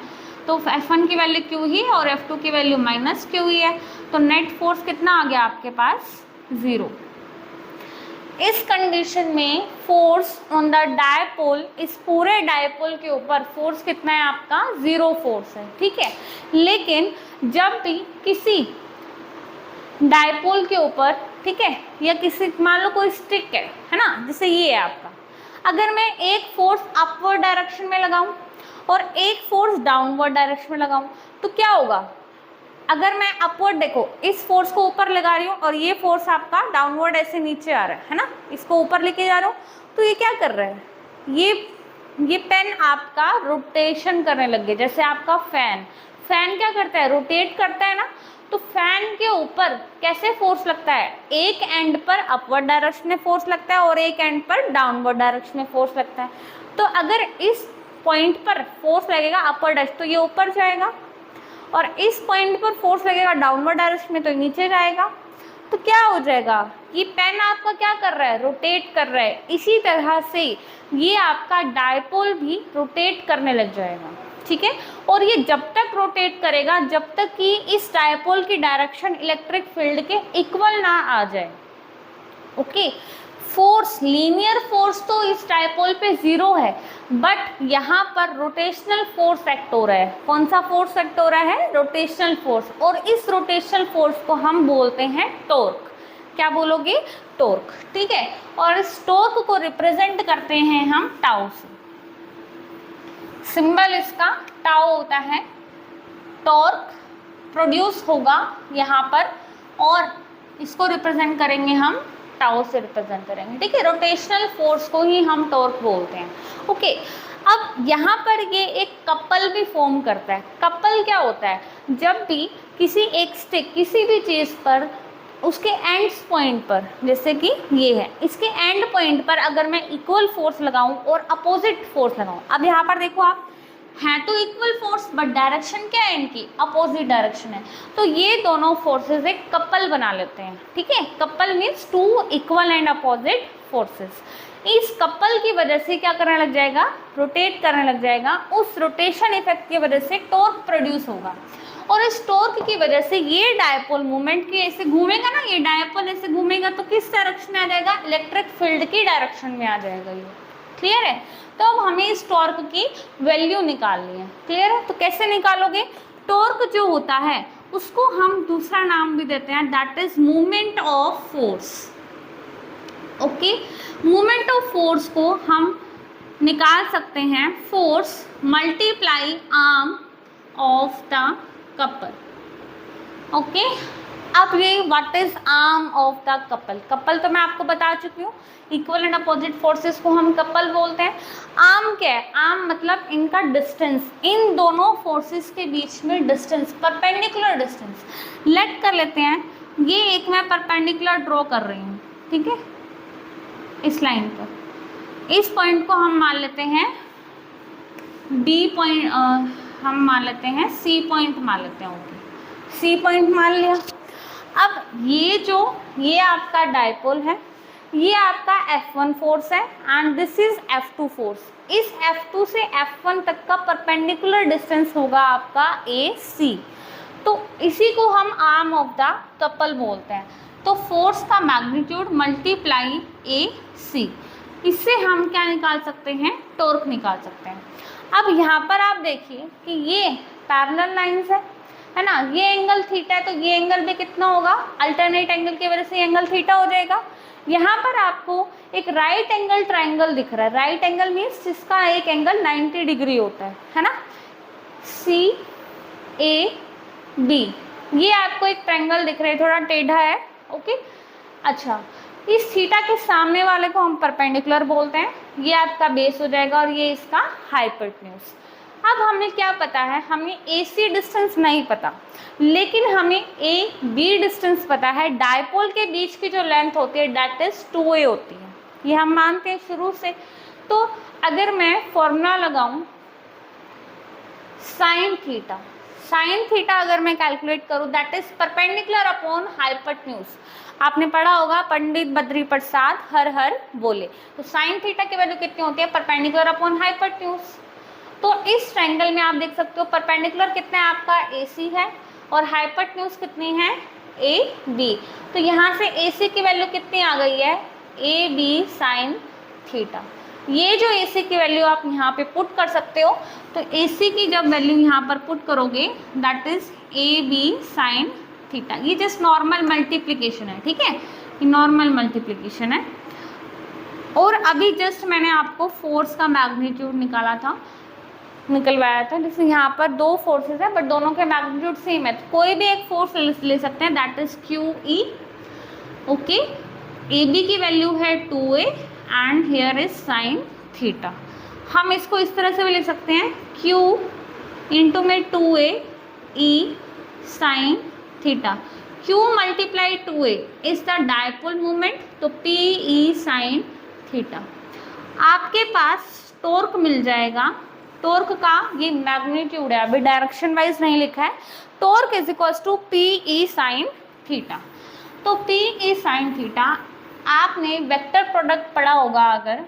तो F1 की वैल्यू क्यू ही और F2 की वैल्यू माइनस क्यू ही है। तो नेट फोर्स कितना आ गया आपके पास, 0। इस कंडीशन में फोर्स ऑन द डायपोल, इस पूरे डायपोल के ऊपर फोर्स कितना है आपका, 0 फोर्स है। ठीक है, लेकिन जब भी किसी डायपोल के ऊपर, ठीक है, या किसी मान लो कोई स्टिक है ना, जैसे ये है आपका, अगर मैं एक फोर्स अपवर्ड डायरेक्शन में लगाऊं और एक फोर्स डाउनवर्ड डायरेक्शन में लगाऊं तो क्या होगा। अगर मैं अपवर्ड, देखो इस फोर्स को ऊपर लगा रही हूँ और ये फोर्स आपका डाउनवर्ड ऐसे नीचे आ रहा है ना, इसको ऊपर लेके जा रहा हूँ, तो ये क्या कर रहा है, ये पेन आपका रोटेशन करने लग गया। जैसे आपका फैन क्या करता है, रोटेट करता है ना, तो फैन के ऊपर कैसे फोर्स लगता है, एक एंड पर अपवर्ड डायरेक्शन में फोर्स लगता है और एक एंड पर डाउनवर्ड डायरेक्शन में फोर्स लगता है। तो अगर इस पॉइंट पर फोर्स लगेगा अपवर्ड डायरेक्शन तो ये ऊपर जाएगा, और इस पॉइंट पर फोर्स लगेगा डाउनवर्ड डायरेक्शन में तो नीचे जाएगा। तो क्या हो जाएगा, ये पेन आपका क्या कर रहा है, रोटेट कर रहा है। इसी तरह से ये आपका डायपोल भी रोटेट करने लग जाएगा। ठीक है, और ये जब तक रोटेट करेगा जब तक कि इस डायपोल की डायरेक्शन इलेक्ट्रिक फील्ड के इक्वल ना आ जाए। ओके, फोर्स, लीनियर फोर्स तो इस डायपोल पे 0 है, बट यहाँ पर रोटेशनल फोर्स एक्ट हो रहा है। कौन सा फोर्स एक्ट हो रहा है, रोटेशनल फोर्स, और इस रोटेशनल फोर्स को हम बोलते हैं टॉर्क। क्या बोलोगे, टॉर्क। ठीक है, और इस टॉर्क को रिप्रेजेंट करते हैं हम टाउ से। सिंबल इसका टाउ होता है। टॉर्क प्रोड्यूस होगा यहाँ पर और इसको रिप्रेजेंट करेंगे हम टाउ से रिप्रेजेंट करेंगे। ठीक है, रोटेशनल फोर्स को ही हम टॉर्क बोलते हैं। ओके, अब यहाँ पर ये एक कपल भी फॉर्म करता है। कपल क्या होता है, जब भी किसी एक स्टिक किसी भी चीज़ पर उसके एंड्स पॉइंट पर, जैसे कि ये है, इसके एंड पॉइंट पर अगर मैं इक्वल फोर्स लगाऊं और अपोजिट फोर्स लगाऊं, अब यहाँ पर देखो आप, हैं तो इक्वल फोर्स बट डायरेक्शन क्या है इनकी, अपोजिट डायरेक्शन है, तो ये दोनों फोर्सेस एक कपल बना लेते हैं। ठीक है, couple means two equal and opposite forces. इस कपल की वजह से क्या करने लग जाएगा, रोटेट करने लग जाएगा। उस रोटेशन इफेक्ट की वजह से टॉर्क प्रोड्यूस होगा, और इस टॉर्क की वजह से ये डायपोल मूवमेंट की ऐसे घूमेगा ना, ये डायपोल ऐसे घूमेगा तो किस डायरेक्शन में आ जाएगा, इलेक्ट्रिक फील्ड की डायरेक्शन में आ जाएगा ये। क्लियर है, तो अब हमें इस टॉर्क की वैल्यू निकालनी है। क्लियर है, तो कैसे निकालोगे, टॉर्क जो होता है उसको हम दूसरा नाम भी देते हैं, that is movement of force. Okay, movement of force को हम निकाल सकते हैं force multiply arm of the couple. Okay, अब ये what is arm of the couple, couple तो मैं आपको बता चुकी हूँ, इक्वल एंड अपोजिट फोर्सेस को हम कपल बोलते हैं। आर्म क्या है, आर्म मतलब इनका डिस्टेंस, इन दोनों फोर्सेस के बीच में डिस्टेंस, परपेंडिकुलर डिस्टेंस। लेट कर लेते हैं, ये एक मैं परपेंडिकुलर ड्रॉ कर रही हूँ, ठीक है, इस लाइन पर, इस पॉइंट को हम मान लेते हैं बी पॉइंट, हम मान लेते हैं सी पॉइंट मान लेते हैं, ओके, सी पॉइंट मान लिया। अब ये आपका डायपोल है, ये आपका F1 फोर्स है and this is F2 force. इस F2 से F1 तक का परपेंडिकुलर डिस्टेंस होगा आपका AC, तो इसी को हम आर्म ऑफ द कपल बोलते हैं। तो फोर्स का मैग्नीट्यूड मल्टीप्लाई AC, इससे हम क्या निकाल सकते हैं, टॉर्क निकाल सकते हैं। अब यहाँ पर आप देखिए कि ये पैरेलल लाइंस है ना, ये एंगल थीटा है, तो ये एंगल भी कितना होगा, अल्टरनेट एंगल की वजह से एंगल थीटा हो जाएगा। यहाँ पर आपको एक राइट एंगल ट्राइंगल दिख रहा है, राइट एंगल मीन्स जिसका एक एंगल 90 डिग्री होता है ना, CAB, ये आपको एक ट्राइंगल दिख रहा है, थोड़ा टेढ़ा है, ओके। अच्छा, इस थीटा के सामने वाले को हम परपेंडिकुलर बोलते हैं, ये आपका बेस हो जाएगा और ये इसका हाइपोटेन्यूज। अब हमें क्या पता है, हमें AC डिस्टेंस नहीं पता, लेकिन हमें AB डिस्टेंस पता है। डायपोल के बीच की जो लेंथ होती है दैट इज 2A होती है, ये हम मानते हैं शुरू से। तो अगर मैं फॉर्मूला लगाऊं साइन थीटा अगर मैं कैलकुलेट करूं that is perpendicular upon hypotenuse. आपने पढ़ा होगा, पंडित बद्री प्रसाद हर हर बोले। तो साइन थीटा की वैल्यू कितनी होती है, परपेंडिकुलर अपॉन हाइपोटेन्यूज। तो इस ट्रायंगल में आप देख सकते हो परपेंडिकुलर कितना है आपका AC है और हाइपोटेन्यूज कितनी है AB। तो यहाँ से AC की वैल्यू कितनी आ गई है, AB साइन थीटा। ये जो AC की वैल्यू आप यहाँ पे पुट कर सकते हो, तो AC की जब वैल्यू यहाँ पर पुट करोगे that is AB sine theta. ये जस्ट नॉर्मल मल्टीप्लिकेशन है, ठीक है, ये नॉर्मल मल्टीप्लिकेशन है। और अभी जस्ट मैंने आपको फोर्स का मैग्नीट्यूड निकलवाया था, जैसे यहाँ पर दो फोर्सेस है बट दोनों के मैग्नीट्यूड सेम है, तो कोई भी एक फोर्स ले सकते हैं that is QE, okay. AB की वैल्यू है 2A and here is sine theta. हम इसको इस तरह से भी लिख सकते हैं Q इंटू में 2A E sine theta. Q multiply 2A is the dipole moment, तो PE साइन थीटा। आपके पास टॉर्क मिल जाएगा, टॉर्क का ये मैग्नीट्यूड है, अभी डायरेक्शन वाइज नहीं लिखा है। Torque is equals to PE sine theta. तो PE साइन थीटा, आपने वेक्टर प्रोडक्ट पढ़ा होगा, अगर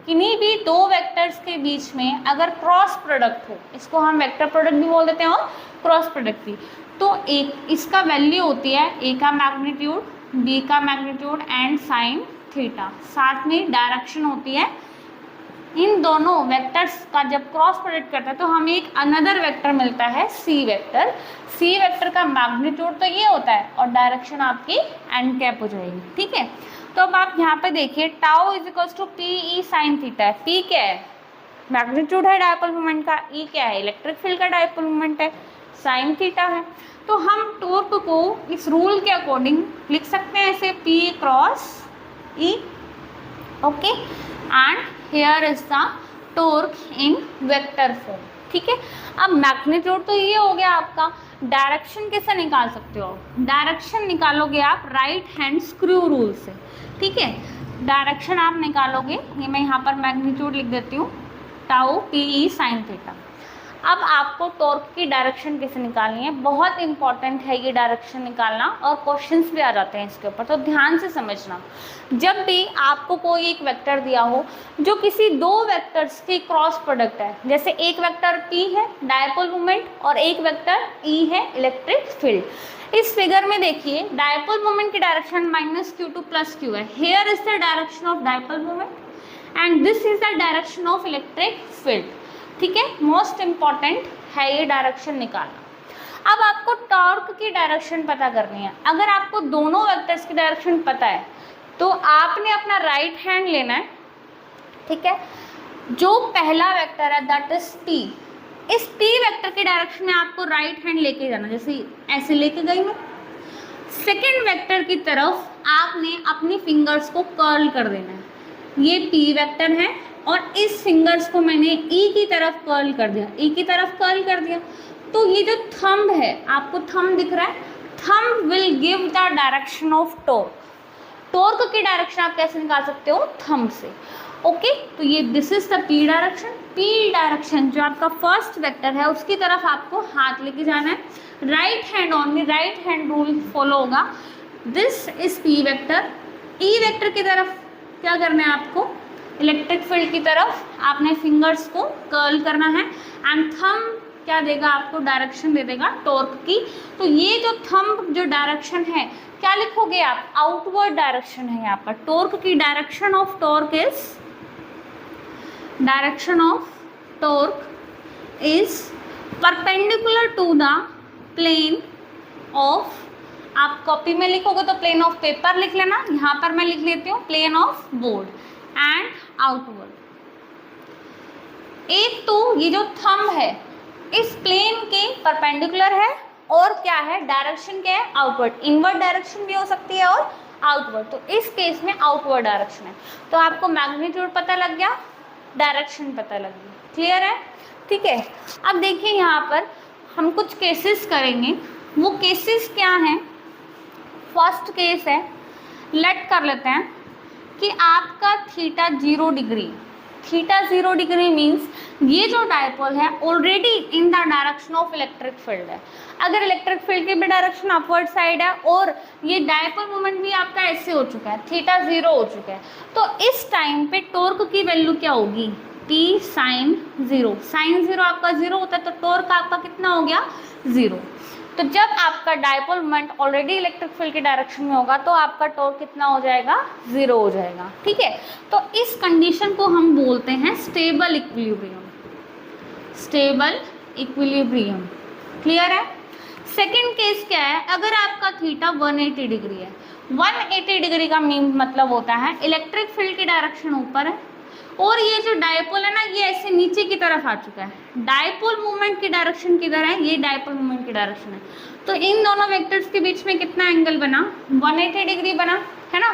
किन्हीं भी दो वेक्टर्स के बीच में अगर क्रॉस प्रोडक्ट हो, इसको हम वेक्टर प्रोडक्ट भी बोल देते हैं और क्रॉस प्रोडक्ट भी, तो एक इसका वैल्यू होती है A का मैग्नीट्यूड, B का मैग्नीट्यूड एंड साइन थीटा। साथ में डायरेक्शन होती है। इन दोनों वेक्टर्स का जब क्रॉस प्रोडक्ट करता है तो हमें एक अनदर वेक्टर मिलता है C वेक्टर। C वेक्टर का मैग्नीट्यूड तो ये होता है और डायरेक्शन आपकी एन कैप हो जाएगी, ठीक है। तो अब आप यहाँ पे देखिए tau is equals to PE sine theta है। P क्या है, मैग्नीट्यूड है डायपोल मोमेंट का, E क्या है, इलेक्ट्रिक फील्ड का डायपोल मोमेंट है, साइन थीटा है। तो हम टॉर्क को इस रूल के अकॉर्डिंग लिख सकते हैं ऐसे P cross E, okay, and here is the torque in vector form, ठीक है। अब मैग्नीट्यूड तो ये हो गया आपका। डायरेक्शन कैसे निकाल सकते हो, डायरेक्शन निकालोगे आप राइट हैंड स्क्रू रूल से, ठीक है। डायरेक्शन आप निकालोगे, ये मैं यहाँ पर मैग्नीट्यूड लिख देती हूँ, टाउ PE साइन थीटा। अब आपको टॉर्क की डायरेक्शन कैसे निकालनी है, बहुत इंपॉर्टेंट है ये डायरेक्शन निकालना, और क्वेश्चंस भी आ जाते हैं इसके ऊपर, तो ध्यान से समझना। जब भी आपको कोई एक वेक्टर दिया हो जो किसी दो वेक्टर्स की क्रॉस प्रोडक्ट है, जैसे एक वेक्टर P है डायपोल मोमेंट और एक वेक्टर E है इलेक्ट्रिक फील्ड। इस फिगर में देखिए डायपोल मोमेंट की डायरेक्शन -q टू +q है। Here is the direction of dipole moment and this is the direction of electric field, ठीक है। मोस्ट इंपॉर्टेंट है ये डायरेक्शन निकालना। अब आपको टॉर्क की डायरेक्शन पता करनी है। अगर आपको दोनों वेक्टर्स की डायरेक्शन पता है तो आपने अपना राइट हैंड लेना है, ठीक है। जो पहला वेक्टर है दैट इज P, इस P वेक्टर की डायरेक्शन में आपको राइट हैंड लेके जाना, जैसे ऐसे लेके गई मैं, सेकेंड वेक्टर की तरफ आपने अपनी फिंगर्स को कर्ल कर देना है। ये पी वेक्टर है और इस फिंगर्स को मैंने ई की तरफ कर्ल कर दिया, ई की तरफ कर्ल कर दिया। तो ये जो थंब है, आपको थंब दिख रहा है, thumb will give the direction of torque. Torque की डायरेक्शन आप कैसे निकाल सकते हो? थंब से। ओके, तो ये this is the P direction. P direction जो आपका फर्स्ट वेक्टर है उसकी तरफ आपको हाथ लेके जाना है, right hand only, right hand rule follow होगा। This is P vector. E vector की तरफ क्या करना है आपको? इलेक्ट्रिक फील्ड की तरफ आपने फिंगर्स को कर्ल करना है एंड थंब क्या देगा आपको? डायरेक्शन दे देगा टॉर्क की। तो ये जो थंब जो डायरेक्शन है क्या लिखोगे आप? आउटवर्ड डायरेक्शन है यहाँ पर। टॉर्क की direction of torque is, direction of torque is perpendicular to the plane of, आप कॉपी में लिखोगे तो प्लेन ऑफ पेपर लिख लेना, यहाँ पर मैं लिख लेती हूँ plane of board and outward. एक तो ये जो थंब है इस प्लेन के परपेंडिकुलर है और क्या है? डायरेक्शन क्या है? आउटवर्ड। इनवर्ड डायरेक्शन भी हो सकती है और आउटवर्ड। तो इस केस में आउटवर्ड डायरेक्शन है। तो आपको मैग्नीट्यूड पता लग गया, डायरेक्शन पता लग गई। क्लियर है? ठीक है। अब देखिए यहाँ पर हम कुछ केसेस करेंगे। वो केसेस क्या हैं? फर्स्ट केस है, लेट कर लेते हैं कि आपका theta 0 degree, theta 0 degree means ये जो डायपोल है already in the direction of electric field है। अगर इलेक्ट्रिक फील्ड की भी डायरेक्शन अपवर्ड साइड है और ये डायपोल मोमेंट भी आपका ऐसे हो चुका है, थीटा 0 हो चुका है, तो इस टाइम पे टॉर्क की वैल्यू क्या होगी? T sign 0। साइन 0 आपका 0 होता है तो टॉर्क आपका कितना हो गया? 0। तो जब आपका dipole moment already electric field की डायरेक्शन में होगा तो आपका टॉर्क कितना हो जाएगा? 0 हो जाएगा। ठीक है, तो इस कंडीशन को हम बोलते हैं stable equilibrium. Stable equilibrium. Clear है? सेकंड केस क्या है? अगर आपका थीटा 180 डिग्री है, 180 डिग्री का मीन मतलब होता है इलेक्ट्रिक फील्ड की डायरेक्शन ऊपर है और ये जो डायपोल है ना ये ऐसे नीचे की तरफ आ चुका है। डायपोल मूवमेंट की डायरेक्शन किधर है? ये डायपोल मूवमेंट की डायरेक्शन है। तो इन दोनों वेक्टर्स के बीच में कितना एंगल बना? 180 डिग्री बना, है ना।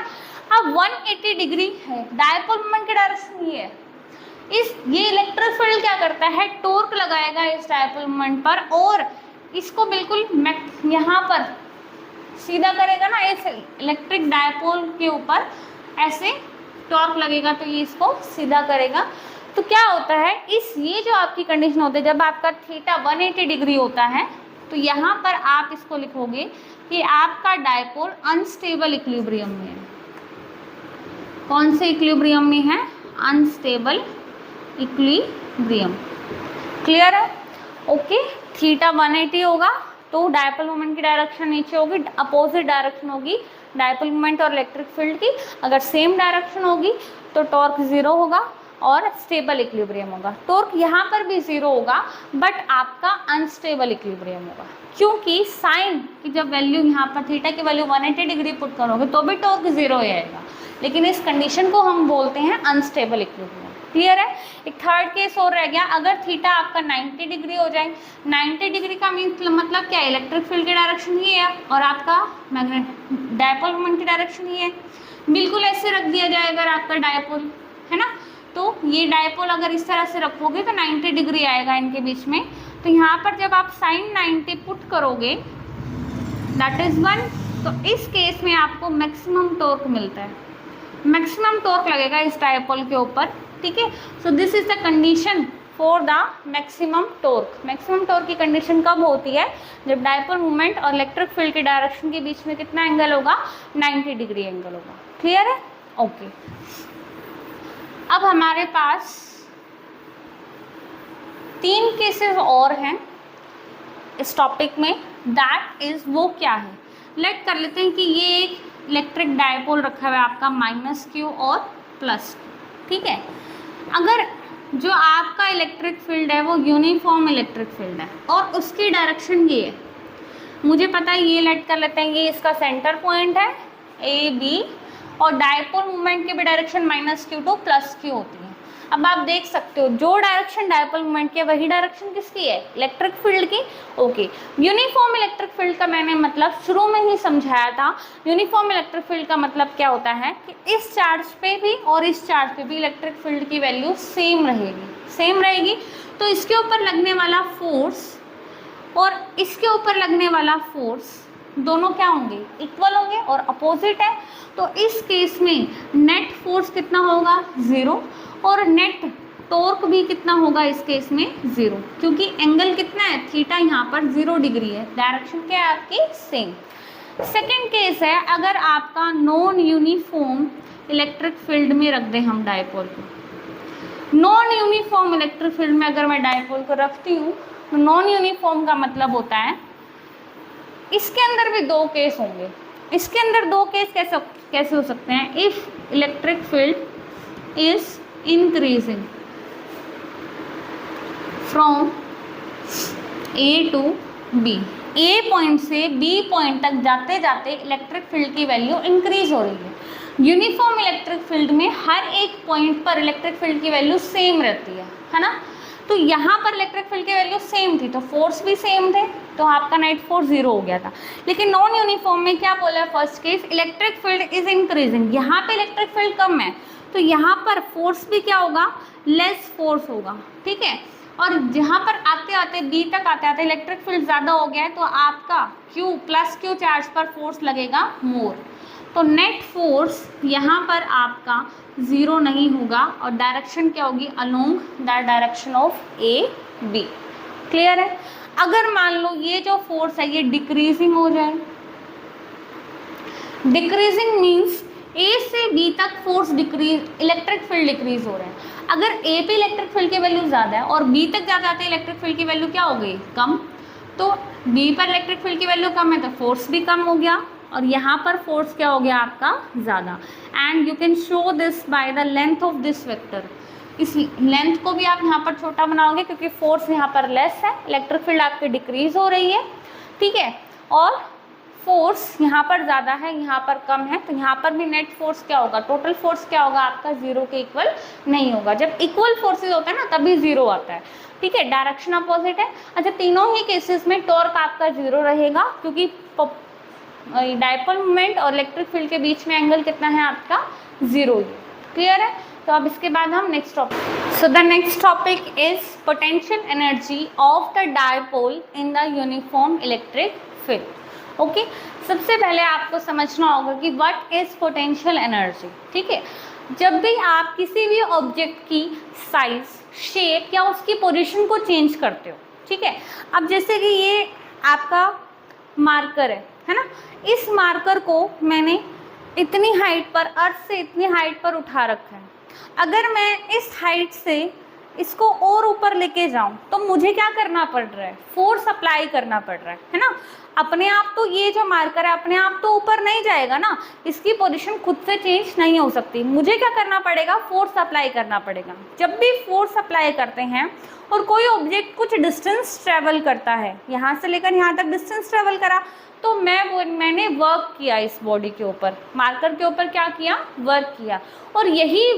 अब 180 डिग्री है, डायपोल मूवमेंट की डायरेक्शन ये है। ये इलेक्ट्रिक फील्ड क्या करता है? टॉर्क लगाएगा इस डायपोल मूवमेंट पर और इसको बिल्कुल यहाँ पर सीधा करेगा ना, इस इलेक्ट्रिक डायपोल के ऊपर ऐसे टॉर्क लगेगा तो ये इसको सीधा करेगा। तो क्या होता है, ये जो आपकी कंडीशन होती है जब आपका थीटा 180 डिग्री होता है तो यहाँ पर आप इसको लिखोगे कि आपका डायपोल अनस्टेबल इक्विलिब्रियम में है। कौन से इक्विलिब्रियम में है? Unstable equilibrium. क्लियर है? ओके, थीटा 180 होगा तो डायपोल मोमेंट की डायरेक्शन नीचे होगी, अपोजिट डायरेक्शन होगी डायपोल मोमेंट और इलेक्ट्रिक फील्ड की। अगर सेम डायरेक्शन होगी तो टॉर्क 0 होगा और स्टेबल इक्विलिब्रियम होगा। टॉर्क यहाँ पर भी 0 होगा बट आपका अनस्टेबल इक्विलिब्रियम होगा, क्योंकि साइन की जब वैल्यू यहाँ पर थीटा की वैल्यू 180 डिग्री पुट करोगे तो भी टॉर्क 0 ही आएगा, लेकिन इस कंडीशन को हम बोलते हैं अनस्टेबल इक्विलिब्रियम। क्लियर है? एक थर्ड केस और रह गया, अगर थीटा आपका 90 डिग्री हो जाए। 90 डिग्री का मतलब क्या है? इलेक्ट्रिक फील्ड की डायरेक्शन ये है और आपका डायपोल मोमेंट की डायरेक्शन ये है। बिल्कुल ऐसे रख दिया जाए अगर आपका डायपोल है ना, तो ये डायपोल अगर इस तरह से रखोगे तो 90 डिग्री आएगा इनके बीच में। तो यहाँ पर जब आप साइन 90 पुट करोगे दैट इज 1, तो इस केस में आपको मैक्सिमम टॉर्क मिलता है, मैक्सिमम टॉर्क लगेगा इस डायपोल के ऊपर। ठीक है, सो this is the condition for the maximum torque. Maximum torque की कंडीशन कब होती है? जब डायपोल मूवमेंट और इलेक्ट्रिक फील्ड की डायरेक्शन के बीच में कितना एंगल होगा? 90 डिग्री एंगल होगा। क्लियर है? ओके, अब हमारे पास 3 केसेस और हैं इस टॉपिक में। दैट इज वो क्या है? लेट कर लेते हैं कि ये एक इलेक्ट्रिक डायपोल रखा हुआ है आपका -q और +q। ठीक है, अगर जो आपका इलेक्ट्रिक फील्ड है वो यूनिफॉर्म इलेक्ट्रिक फील्ड है और उसकी डायरेक्शन ये है, मुझे पता है, ये लेट कर लेते हैं, ये इसका सेंटर पॉइंट है A B और डायपोल मूवमेंट की भी डायरेक्शन -q to +q होती है। अब आप देख सकते हो जो डायरेक्शन डायपोल मोमेंट की है वही डायरेक्शन किसकी है, इलेक्ट्रिक फील्ड की। ओके, यूनिफॉर्म इलेक्ट्रिक फील्ड का मैंने मतलब शुरू में ही समझाया था। यूनिफॉर्म इलेक्ट्रिक फील्ड का मतलब क्या होता है कि इस चार्ज पे भी और इस चार्ज पे भी इलेक्ट्रिक फील्ड की वैल्यू सेम रहेगी। तो इसके ऊपर लगने वाला फोर्स और इसके ऊपर लगने वाला फोर्स दोनों क्या होंगे, इक्वल होंगे और अपोजिट है। तो इस केस में नेट फोर्स कितना होगा, 0, और नेट टॉर्क भी कितना होगा इस केस में, 0, क्योंकि एंगल कितना है, थीटा यहाँ पर 0 डिग्री है, डायरेक्शन क्या है आपकी, सेम। सेकेंड केस है, अगर आपका नॉन यूनिफॉर्म इलेक्ट्रिक फील्ड में रख दें हम डायपोल को। नॉन यूनिफॉर्म इलेक्ट्रिक फील्ड में अगर मैं डायपोल को रखती हूँ तो नॉन यूनिफॉर्म का मतलब होता है इसके अंदर भी दो केस होंगे। इसके अंदर दो केस कैसे हो सकते हैं, if electric field is increasing from A to B, A point से बी पॉइंट तक जाते जाते इलेक्ट्रिक फील्ड की वैल्यू इंक्रीज हो रही है। यूनिफॉर्म इलेक्ट्रिक फील्ड में हर एक पॉइंट पर इलेक्ट्रिक फील्ड की वैल्यू सेम रहती है ना। तो यहाँ पर इलेक्ट्रिक फील्ड की वैल्यू सेम थी तो फोर्स भी सेम थे, तो आपका नेट फोर्स 0 हो गया था। लेकिन नॉन यूनिफॉर्म में क्या बोला है, first case electric field is increasing, यहाँ पे इलेक्ट्रिक फील्ड कम है तो यहाँ पर फोर्स भी क्या होगा, लेस फोर्स होगा, ठीक है। और जहाँ पर आते आते बी तक आते आते इलेक्ट्रिक फील्ड ज़्यादा हो गया है तो आपका क्यू प्लस क्यू चार्ज पर फोर्स लगेगा मोर, तो नेट फोर्स यहाँ पर आपका 0 नहीं होगा और डायरेक्शन क्या होगी, along the direction of A B. Clear है। अगर मान लो ये जो फोर्स है ये डिक्रीजिंग हो जाए, डिक्रीजिंग मीन्स ए से बी तक force decrease, electric field decrease हो रहा है। अगर ए पे इलेक्ट्रिक फील्ड की वैल्यू ज़्यादा है और बी तक जाते आते इलेक्ट्रिक फील्ड की वैल्यू क्या हो गई, कम, तो बी पर इलेक्ट्रिक फील्ड की वैल्यू कम है तो फोर्स भी कम हो गया और यहाँ पर फोर्स क्या हो गया आपका ज़्यादा। And you can show this by the length of this vector, इस लेंथ को भी आप यहाँ पर छोटा बनाओगे क्योंकि फोर्स यहाँ पर लेस है, इलेक्ट्रिक फील्ड आपकी डिक्रीज हो रही है, ठीक है, और फोर्स यहाँ पर ज़्यादा है यहाँ पर कम है, तो यहाँ पर भी नेट फोर्स क्या होगा, टोटल फोर्स क्या होगा आपका 0 के इक्वल नहीं होगा। जब इक्वल फोर्सेज होता है ना तभी 0 आता है, ठीक है, डायरेक्शन अपोजिट है। अच्छा, तीनों ही केसेस में टॉर्क आपका 0 रहेगा क्योंकि डायपोल मोमेंट और इलेक्ट्रिक फील्ड के बीच में एंगल कितना है आपका, 0 ही। क्लियर है। तो अब इसके बाद हम next topic, so the next topic is potential energy of the dipole in the uniform electric field. Okay, सबसे पहले आपको समझना होगा कि व्हाट इज पोटेंशियल एनर्जी, ठीक है। जब भी आप किसी भी ऑब्जेक्ट की साइज, शेप या उसकी पोजीशन को चेंज करते हो, ठीक है। अब जैसे कि ये आपका मार्कर है ना, इस मार्कर को मैंने इतनी हाइट पर, अर्थ से इतनी हाइट पर उठा रखा है। अगर मैं इस हाइट से इसको और ऊपर लेके जाऊं तो मुझे क्या करना पड़ रहा है, फोर्स अप्लाई करना पड़ रहा है ना। अपने आप तो ये जो मार्कर है अपने आप तो ऊपर नहीं जाएगा ना, इसकी पोजीशन खुद से चेंज नहीं हो सकती, मुझे क्या करना पड़ेगा, फोर्स अप्लाई करना पड़ेगा। जब भी फोर्स अप्लाई करते हैं और कोई ऑब्जेक्ट कुछ डिस्टेंस ट्रेवल करता है, यहाँ से लेकर यहाँ तक डिस्टेंस ट्रेवल करा, तो मैंने वर्क किया इस बॉडी के ऊपर, मार्कर के ऊपर क्या किया, वर्क किया। और यही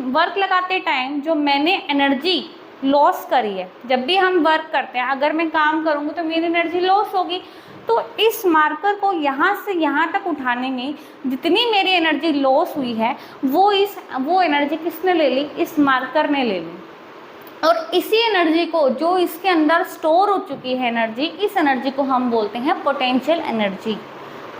वर्क लगाते टाइम जो मैंने एनर्जी लॉस करी है, जब भी हम वर्क करते हैं अगर मैं काम करूँगी तो मेरी एनर्जी लॉस होगी, तो इस मार्कर को यहाँ से यहाँ तक उठाने में जितनी मेरी एनर्जी लॉस हुई है वो एनर्जी किसने ले ली, इस मार्कर ने ले ली। और इसी एनर्जी को जो इसके अंदर स्टोर हो चुकी है एनर्जी, इस एनर्जी को हम बोलते हैं पोटेंशियल एनर्जी।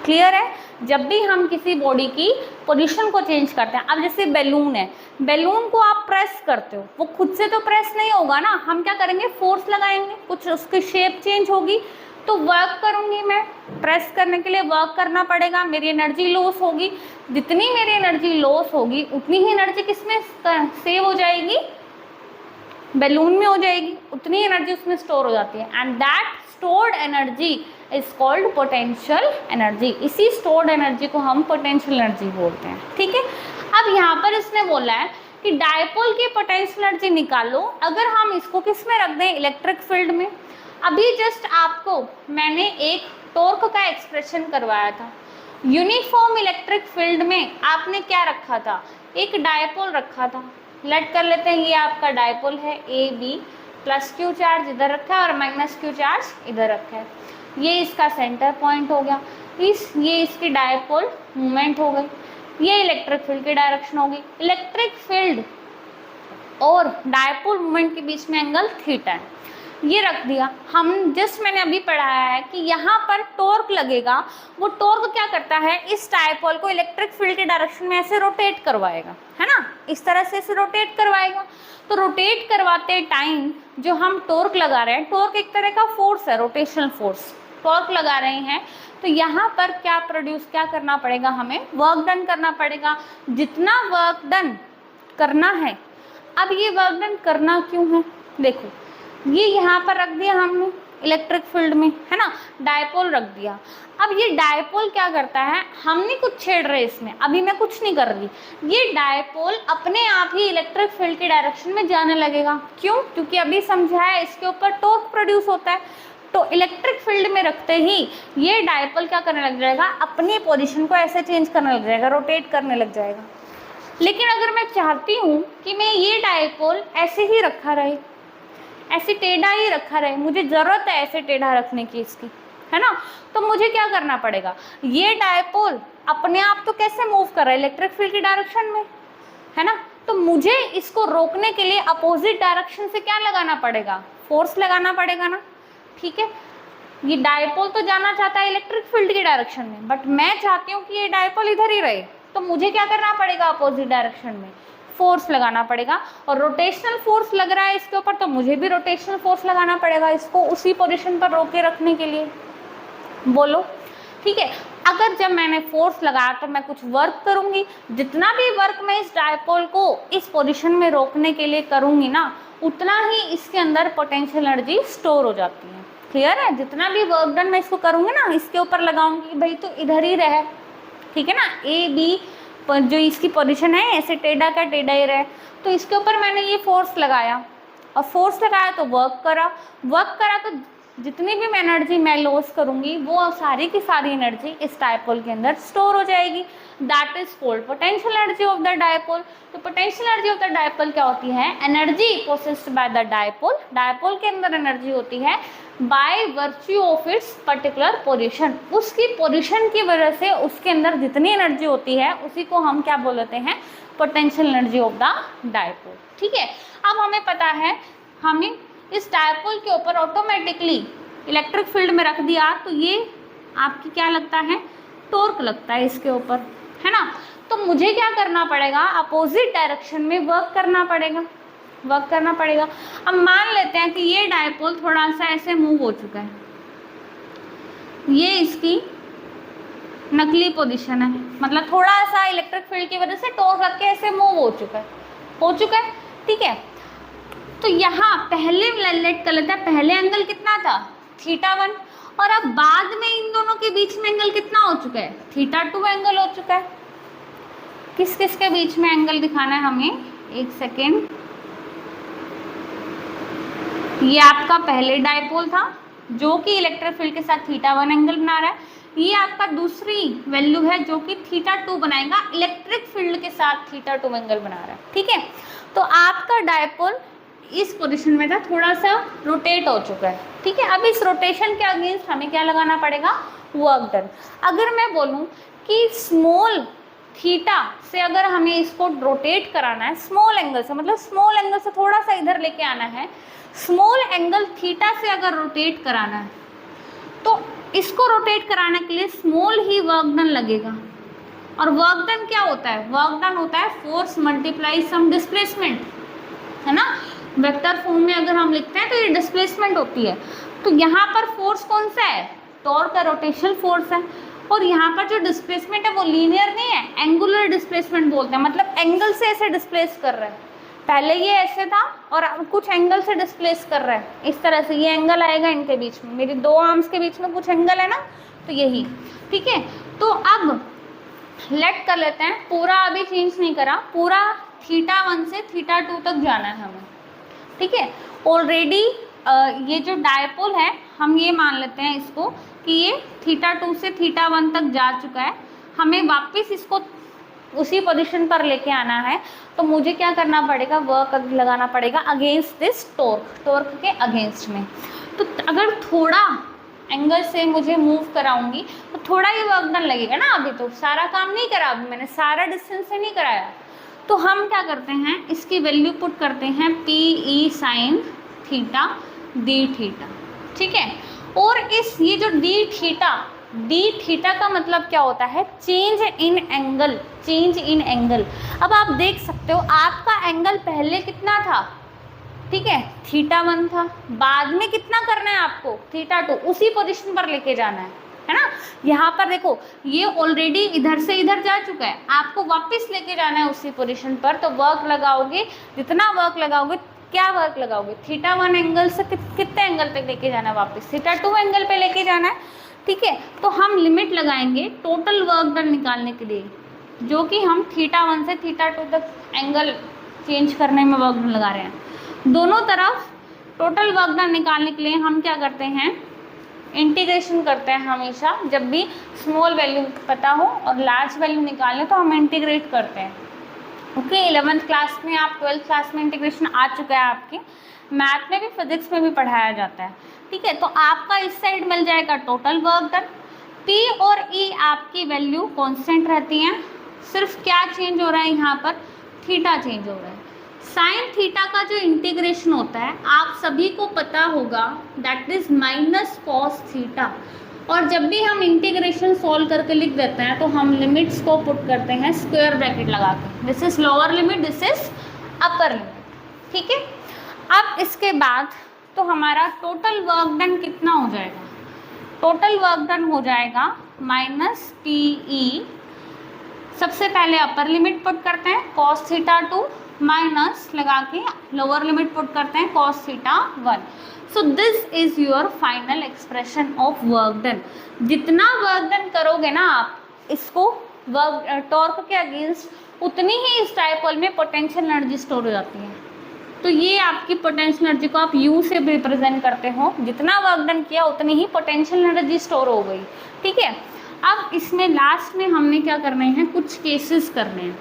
क्लियर है। जब भी हम किसी बॉडी की पोजीशन को चेंज करते हैं, अब जैसे बैलून है, बैलून को आप प्रेस करते हो, वो खुद से तो प्रेस नहीं होगा ना, हम क्या करेंगे, फोर्स लगाएंगे, कुछ उसकी शेप चेंज होगी, तो वर्क करूँगी मैं, प्रेस करने के लिए वर्क करना पड़ेगा, मेरी एनर्जी लॉस होगी, जितनी मेरी एनर्जी लॉस होगी उतनी ही एनर्जी किसमें सेव हो जाएगी, बैलून में हो जाएगी, उतनी एनर्जी उसमें स्टोर हो जाती है। And that stored energy is called potential energy. इसी स्टोर्ड एनर्जी को हम पोटेंशियल एनर्जी बोलते हैं, ठीक है। अब यहाँ पर इसने बोला है कि डायपोल की पोटेंशियल एनर्जी निकालो, अगर हम इसको किस में रख दें, इलेक्ट्रिक फील्ड में। अभी जस्ट आपको मैंने एक टॉर्क का एक्सप्रेशन करवाया था। यूनिफॉर्म इलेक्ट्रिक फील्ड में आपने क्या रखा था, एक डायपोल रखा था, लेट कर लेते हैं ये आपका डायपोल है A B, plus Q charge इधर रखा है और माइनस क्यू चार्ज इधर रखा है। ये इसका सेंटर पॉइंट हो गया, ये इसकी डायपोल मूवमेंट हो गई, ये इलेक्ट्रिक फील्ड की डायरेक्शन होगी। इलेक्ट्रिक फील्ड और डायपोल मूवमेंट के बीच में एंगल थीटा है, ये रख दिया। हम जस्ट मैंने अभी पढ़ाया है कि यहाँ पर टॉर्क लगेगा, वो टॉर्क क्या करता है, इस डायपोल को इलेक्ट्रिक फील्ड के डायरेक्शन में ऐसे रोटेट करवाएगा, है ना, इस तरह से ऐसे रोटेट करवाएगा। तो रोटेट करवाते टाइम जो हम टॉर्क लगा रहे हैं, टॉर्क एक तरह का फोर्स है, रोटेशनल फोर्स, टॉर्क लगा रहे हैं, तो यहाँ पर क्या करना पड़ेगा, हमें वर्क डन करना पड़ेगा। जितना वर्क डन करना है, अब ये वर्क डन करना क्यों है, देखो ये यहाँ पर रख दिया हमने इलेक्ट्रिक फील्ड में, है ना, डायपोल रख दिया। अब ये डायपोल क्या करता है, हम नहीं कुछ छेड़ रहे इसमें, अभी मैं कुछ नहीं कर रही, ये डायपोल अपने आप ही इलेक्ट्रिक फील्ड के डायरेक्शन में जाने लगेगा। क्यों, क्योंकि अभी समझा है इसके ऊपर टॉर्क प्रोड्यूस होता है, तो इलेक्ट्रिक फील्ड में रखते ही ये डायपोल क्या करने लग जाएगा, अपनी पोजीशन को ऐसे चेंज करने लग जाएगा, रोटेट करने लग जाएगा। लेकिन अगर मैं चाहती हूँ कि मैं ये डायपोल ऐसे ही रखा रहे, ऐसे टेढ़ा ही रखा रहे, मुझे ज़रूरत है ऐसे टेढ़ा रखने की इसकी, है ना, तो मुझे क्या करना पड़ेगा, ये डायपोल अपने आप तो कैसे मूव कर रहा है, इलेक्ट्रिक फील्ड की डायरेक्शन में, है ना, तो मुझे इसको रोकने के लिए अपोजिट डायरेक्शन से क्या लगाना पड़ेगा, फोर्स लगाना पड़ेगा ना। ठीक है, ये डायपोल तो जाना चाहता है इलेक्ट्रिक फील्ड की डायरेक्शन में, बट मैं चाहती हूँ कि ये डायपोल इधर ही रहे, तो मुझे क्या करना पड़ेगा, अपोजिट डायरेक्शन में फोर्स लगाना पड़ेगा। और रोटेशनल फोर्स लग रहा है इसके ऊपर, तो मुझे भी रोटेशनल फोर्स लगाना पड़ेगा इसको उसी पोजीशन पर रोके रखने के लिए। बोलो, ठीक है। अगर जब मैंने फोर्स लगाया तो मैं कुछ वर्क करूंगी, जितना भी वर्क मैं इस डायपोल को इस पोजीशन में रोकने के लिए करूंगी ना, उतना ही इसके अंदर पोटेंशियल एनर्जी स्टोर हो जाती है। क्लियर है, जितना भी वर्क डन मैं इसको करूंगी ना, इसके ऊपर लगाऊंगी, भाई तो इधर ही रहे, ठीक है ना, ए बी जो इसकी पोजीशन है ऐसे टेढ़ा का टेढ़ा ही रहे, तो इसके ऊपर मैंने ये फोर्स लगाया, और फोर्स लगाया तो वर्क करा तो जितनी भी मैं एनर्जी मैं लॉस करूंगी वो सारी की सारी एनर्जी इस डायपोल के अंदर स्टोर हो जाएगी। That is called potential energy of the dipole. तो potential energy of the dipole क्या होती है, energy possessed by the dipole, dipole के अंदर एनर्जी होती है by virtue of its particular position, उसकी पोजीशन की वजह से उसके अंदर जितनी एनर्जी होती है उसी को हम क्या बोलते हैं, potential energy of the dipole. ठीक है, अब हमें पता है, हमें इस डायपोल के ऊपर ऑटोमेटिकली इलेक्ट्रिक फील्ड में रख दिया, तो ये आपकी क्या लगता है, टॉर्क लगता है इसके ऊपर, है ना। तो मुझे क्या करना पड़ेगा, अपोजिट डायरेक्शन में वर्क करना पड़ेगा। अब मान लेते हैं कि ये डायपोल थोड़ा सा ऐसे मूव हो चुका है, ये इसकी नकली पोजीशन है, मतलब थोड़ा सा इलेक्ट्रिक फील्ड की वजह से टॉर्क लग के ऐसे मूव हो चुका है, ठीक है। तो यहाँ पहले लेट कर लेते हैं, पहले एंगल कितना था, θ1, और अब बाद में इन दोनों के बीच में एंगल कितना हो चुका है, θ2 एंगल हो चुका है। किस किस के बीच में एंगल दिखाना है हमें, एक सेकेंड, ये आपका पहले डायपोल था जो कि इलेक्ट्रिक फील्ड के साथ θ1 एंगल बना रहा है, ये आपका दूसरी वैल्यू है जो कि θ2 बनाएगा, इलेक्ट्रिक फील्ड के साथ θ2 एंगल बना रहा है। ठीक है, तो आपका डायपोल इस पोजीशन में था, थोड़ा सा रोटेट हो चुका है। ठीक है, अब इस रोटेशन के अगेंस्ट हमें क्या लगाना पड़ेगा, वर्क डन। अगर मैं बोलूं कि स्मॉल थीटा से अगर हमें इसको रोटेट कराना है, स्मॉल एंगल से, मतलब स्मॉल एंगल से थोड़ा सा इधर लेके आना है, स्मॉल एंगल थीटा से अगर रोटेट कराना है, तो इसको रोटेट कराने के लिए स्मॉल ही वर्क डन लगेगा। और वर्क डन क्या होता है, वर्क डन होता है फोर्स मल्टीप्लाई सम डिस्प्लेसमेंट, है ना। वेक्टर फॉर्म में अगर हम लिखते हैं तो ये डिस्प्लेसमेंट होती है। तो यहाँ पर फोर्स कौन सा है, टॉर्क का रोटेशनल फोर्स है, और यहाँ पर जो डिस्प्लेसमेंट है वो लीनियर नहीं है, एंगुलर डिस्प्लेसमेंट बोलते हैं, मतलब एंगल से ऐसे डिस्प्लेस कर रहा है। पहले ये ऐसे था और अब कुछ एंगल से डिस्प्लेस कर रहा है, इस तरह से ये एंगल आएगा इनके बीच में, मेरी दो आर्म्स के बीच में कुछ एंगल है ना, तो यही। ठीक है, तो अब लेट कर लेते हैं, पूरा अभी चेंज नहीं करा, पूरा θ1 से θ2 तक जाना है हमें। ठीक है, ऑलरेडी ये जो डायपोल है हम ये मान लेते हैं इसको कि ये θ2 से θ1 तक जा चुका है, हमें वापस इसको उसी पोजीशन पर लेके आना है तो मुझे क्या करना पड़ेगा, वर्क लगाना पड़ेगा अगेंस्ट दिस टॉर्क के अगेंस्ट में। तो अगर थोड़ा एंगल से मुझे मूव कराऊंगी तो थोड़ा ही वर्क डन लगेगा ना। अभी तो सारा काम नहीं करा, अभी मैंने सारा डिस्टेंस से नहीं कराया। तो हम क्या करते हैं, इसकी वैल्यू पुट करते हैं P E sine theta D theta, ठीक है। और इस ये जो डी थीटा का मतलब क्या होता है, चेंज इन एंगल। अब आप देख सकते हो आपका एंगल पहले कितना था, ठीक है, θ1 था, बाद में कितना करना है आपको, θ2, उसी पोजीशन पर लेके जाना है ना। यहाँ पर देखो ये ऑलरेडी इधर से इधर जा चुका है, आपको वापस लेके जाना है उसी पोजीशन पर। तो वर्क लगाओगे, जितना वर्क लगाओगे, क्या वर्क लगाओगे, θ1 एंगल से कितने एंगल तक लेके जाना है वापस, θ2 एंगल पे लेके जाना है, ठीक है। तो हम लिमिट लगाएंगे टोटल वर्क डन निकालने के लिए, जो कि हम θ1 से θ2 तक एंगल चेंज करने में वर्क डन लगा रहे हैं। दोनों तरफ टोटल वर्क डन निकालने के लिए हम क्या करते हैं, इंटीग्रेशन करते हैं हमेशा। जब भी स्मॉल वैल्यू पता हो और लार्ज वैल्यू निकालने तो हम इंटीग्रेट करते हैं। ओके, 11th क्लास में, आप 12th क्लास में इंटीग्रेशन आ चुका है आपके, मैथ में भी फिजिक्स में भी पढ़ाया जाता है, ठीक है। तो आपका इस साइड मिल जाएगा टोटल वर्क डन। पी और ई आपकी वैल्यू कांस्टेंट रहती हैं, सिर्फ क्या चेंज हो रहा है यहाँ पर, थीटा चेंज हो रहा है। साइन थीटा का जो इंटीग्रेशन होता है आप सभी को पता होगा, that is minus cos theta. और जब भी हम इंटीग्रेशन सॉल्व करके लिख देते हैं तो हम लिमिट्स को पुट करते हैं स्क्वायर ब्रैकेट लगा के, this is lower limit, this is upper limit, ठीक है। अब इसके बाद तो हमारा टोटल वर्क डन कितना हो जाएगा, टोटल वर्क डन हो जाएगा माइनस पी ई, सबसे पहले अपर लिमिट पुट करते हैं cos θ2 माइनस लगा के लोअर लिमिट पुट करते हैं cos θ1। So this is your final expression of work done. जितना वर्क डन करोगे ना आप इसको वर्क टॉर्क के अगेंस्ट, उतनी ही इस डायपोल में पोटेंशियल एनर्जी स्टोर हो जाती है। तो ये आपकी पोटेंशियल एनर्जी को आप यू से रिप्रेजेंट करते हो, जितना वर्क डन किया उतनी ही पोटेंशियल एनर्जी स्टोर हो गई, ठीक है। अब इसमें लास्ट में हमने क्या करने हैं, कुछ केसेस करने हैं।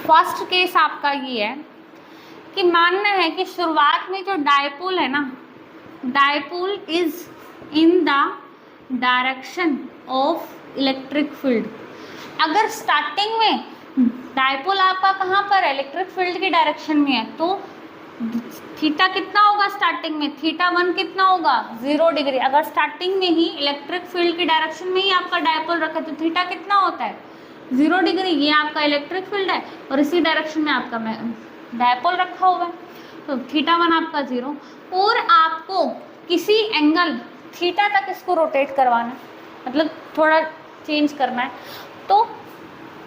फर्स्ट केस आपका ये है कि मानना है कि शुरुआत में जो डायपोल है ना, dipole is in the direction of electric field. अगर स्टार्टिंग में डायपोल आपका कहाँ पर है, इलेक्ट्रिक फील्ड की डायरेक्शन में है, तो थीटा कितना होगा स्टार्टिंग में, θ1 कितना होगा 0 डिग्री। अगर स्टार्टिंग में ही इलेक्ट्रिक फील्ड की डायरेक्शन में ही आपका डायपोल रखा तो थीटा कितना होता है 0 डिग्री। ये आपका इलेक्ट्रिक फील्ड है और इसी डायरेक्शन में आपका डायपोल रखा हुआ है, तो θ1 आपका 0। और आपको किसी एंगल थीटा तक इसको रोटेट करवाना है, मतलब थोड़ा चेंज करना है, तो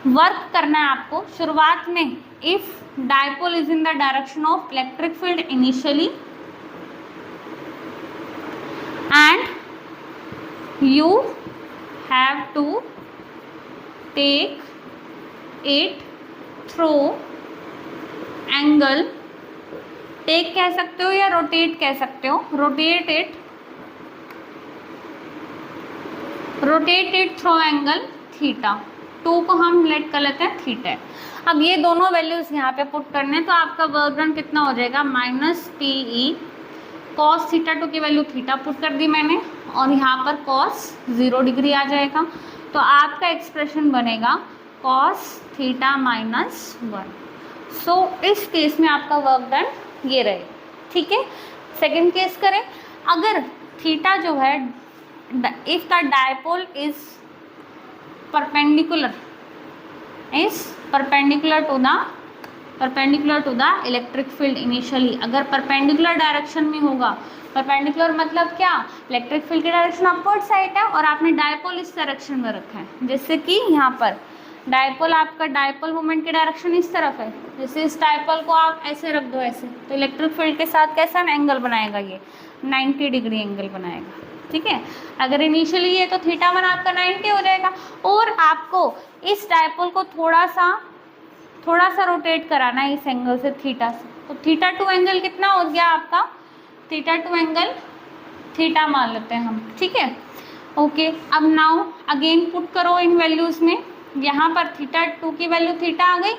वर्क करना है आपको शुरुआत में। If dipole is in the direction of electric field initially and you have to take it through angle, take कह सकते हो या रोटेट कह सकते हो, rotate it through angle theta. 2 को हम लेट कर लेते हैं थीटा। अब ये दोनों वैल्यूज यहाँ पे पुट करने हैं, तो आपका वर्क डन कितना हो जाएगा माइनस पी ई, कॉस θ2 की वैल्यू थीटा पुट कर दी मैंने, और यहाँ पर कॉस 0 डिग्री आ जाएगा। तो आपका एक्सप्रेशन बनेगा कॉस थीटा माइनस 1। सो इस केस में आपका वर्क डन ये रहे, ठीक है। सेकेंड केस करें, अगर थीटा जो है, if the dipole is perpendicular to the electric field initially, अगर परपेंडिकुलर डायरेक्शन में होगा, परपेंडिकुलर मतलब क्या, इलेक्ट्रिक फील्ड की डायरेक्शन अपवर्ड साइड है और आपने डायपोल इस डायरेक्शन में रखा है, जैसे कि यहाँ पर डायपोल, आपका डायपोल मोमेंट की डायरेक्शन इस तरफ है, जैसे इस डायपोल को आप ऐसे रख दो ऐसे, तो इलेक्ट्रिक फील्ड के साथ कैसा एंगल बनाएगा, ये 90 डिग्री एंगल बनाएगा, ठीक है। अगर इनिशियली ये तो θ1 आपका 90 हो जाएगा, और आपको इस डायपोल को थोड़ा सा रोटेट कराना है इस एंगल से, थीटा से, तो θ2 एंगल कितना हो गया आपका, θ2 एंगल थीटा मान लेते हैं हम, ठीक है। ओके, अब नाउ अगेन पुट करो इन वैल्यूज़ में, यहाँ पर थीटा 2 की वैल्यू थीटा आ गई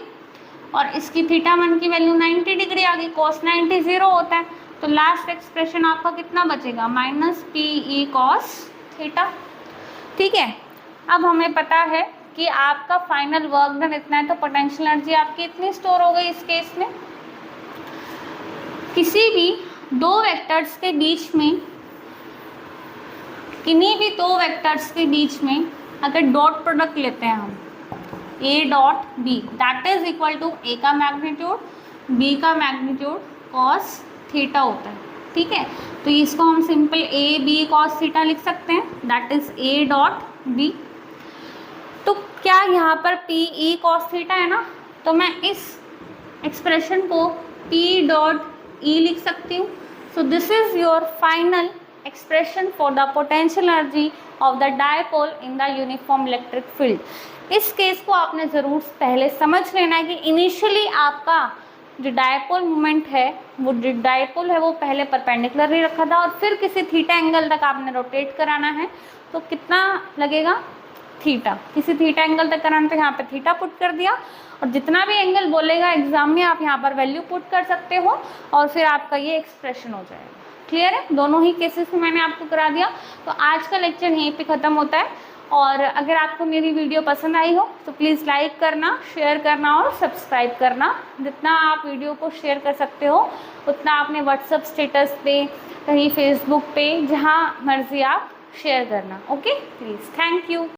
और इसकी थीटा 1 की वैल्यू 90 डिग्री आ गई। cos 90 0 होता है, तो लास्ट एक्सप्रेशन आपका कितना बचेगा, minus P E cos theta. ठीक है, अब हमें पता है कि आपका फाइनल वर्क डन इतना है, तो पोटेंशियल एनर्जी आपकी इतनी स्टोर हो गई। इस केस में किसी भी दो वेक्टर्स के बीच में, किन्हीं भी दो वेक्टर्स के बीच में अगर डॉट प्रोडक्ट लेते हैं हम, A dot B, that is equal to A का मैग्नीट्यूड बी का मैग्नीट्यूड कॉस थीटा होता है। ठीक है, तो इसको हम simple A B cos theta लिख सकते हैं, that is A dot B. तो क्या यहाँ पर पी ई कॉस थीटा है ना, तो मैं इस एक्सप्रेशन को पी डॉट ई लिख सकती हूँ। सो this is your final expression for the potential energy of the dipole in the uniform electric field. इस केस को आपने ज़रूर पहले समझ लेना है कि इनिशियली आपका जो डायपोल मोमेंट है, वो जो डायपोल है वो पहले परपेंडिकुलर ही रखा था और फिर किसी थीटा एंगल तक आपने रोटेट कराना है, तो कितना लगेगा, थीटा। किसी थीटा एंगल तक कराना, तो यहाँ पे थीटा पुट कर दिया और जितना भी एंगल बोलेगा एग्जाम में आप यहाँ पर वैल्यू पुट कर सकते हो और फिर आपका ये एक्सप्रेशन हो जाएगा। क्लियर है, दोनों ही केसेस में मैंने आपको करा दिया। तो आज का लेक्चर यहीं पे ख़त्म होता है और अगर आपको मेरी वीडियो पसंद आई हो तो प्लीज़ लाइक करना, शेयर करना और सब्सक्राइब करना। जितना आप वीडियो को शेयर कर सकते हो उतना आपने व्हाट्सएप स्टेटस पे, कहीं फेसबुक पे, जहाँ मर्जी आप शेयर करना। Okay, please, thank you.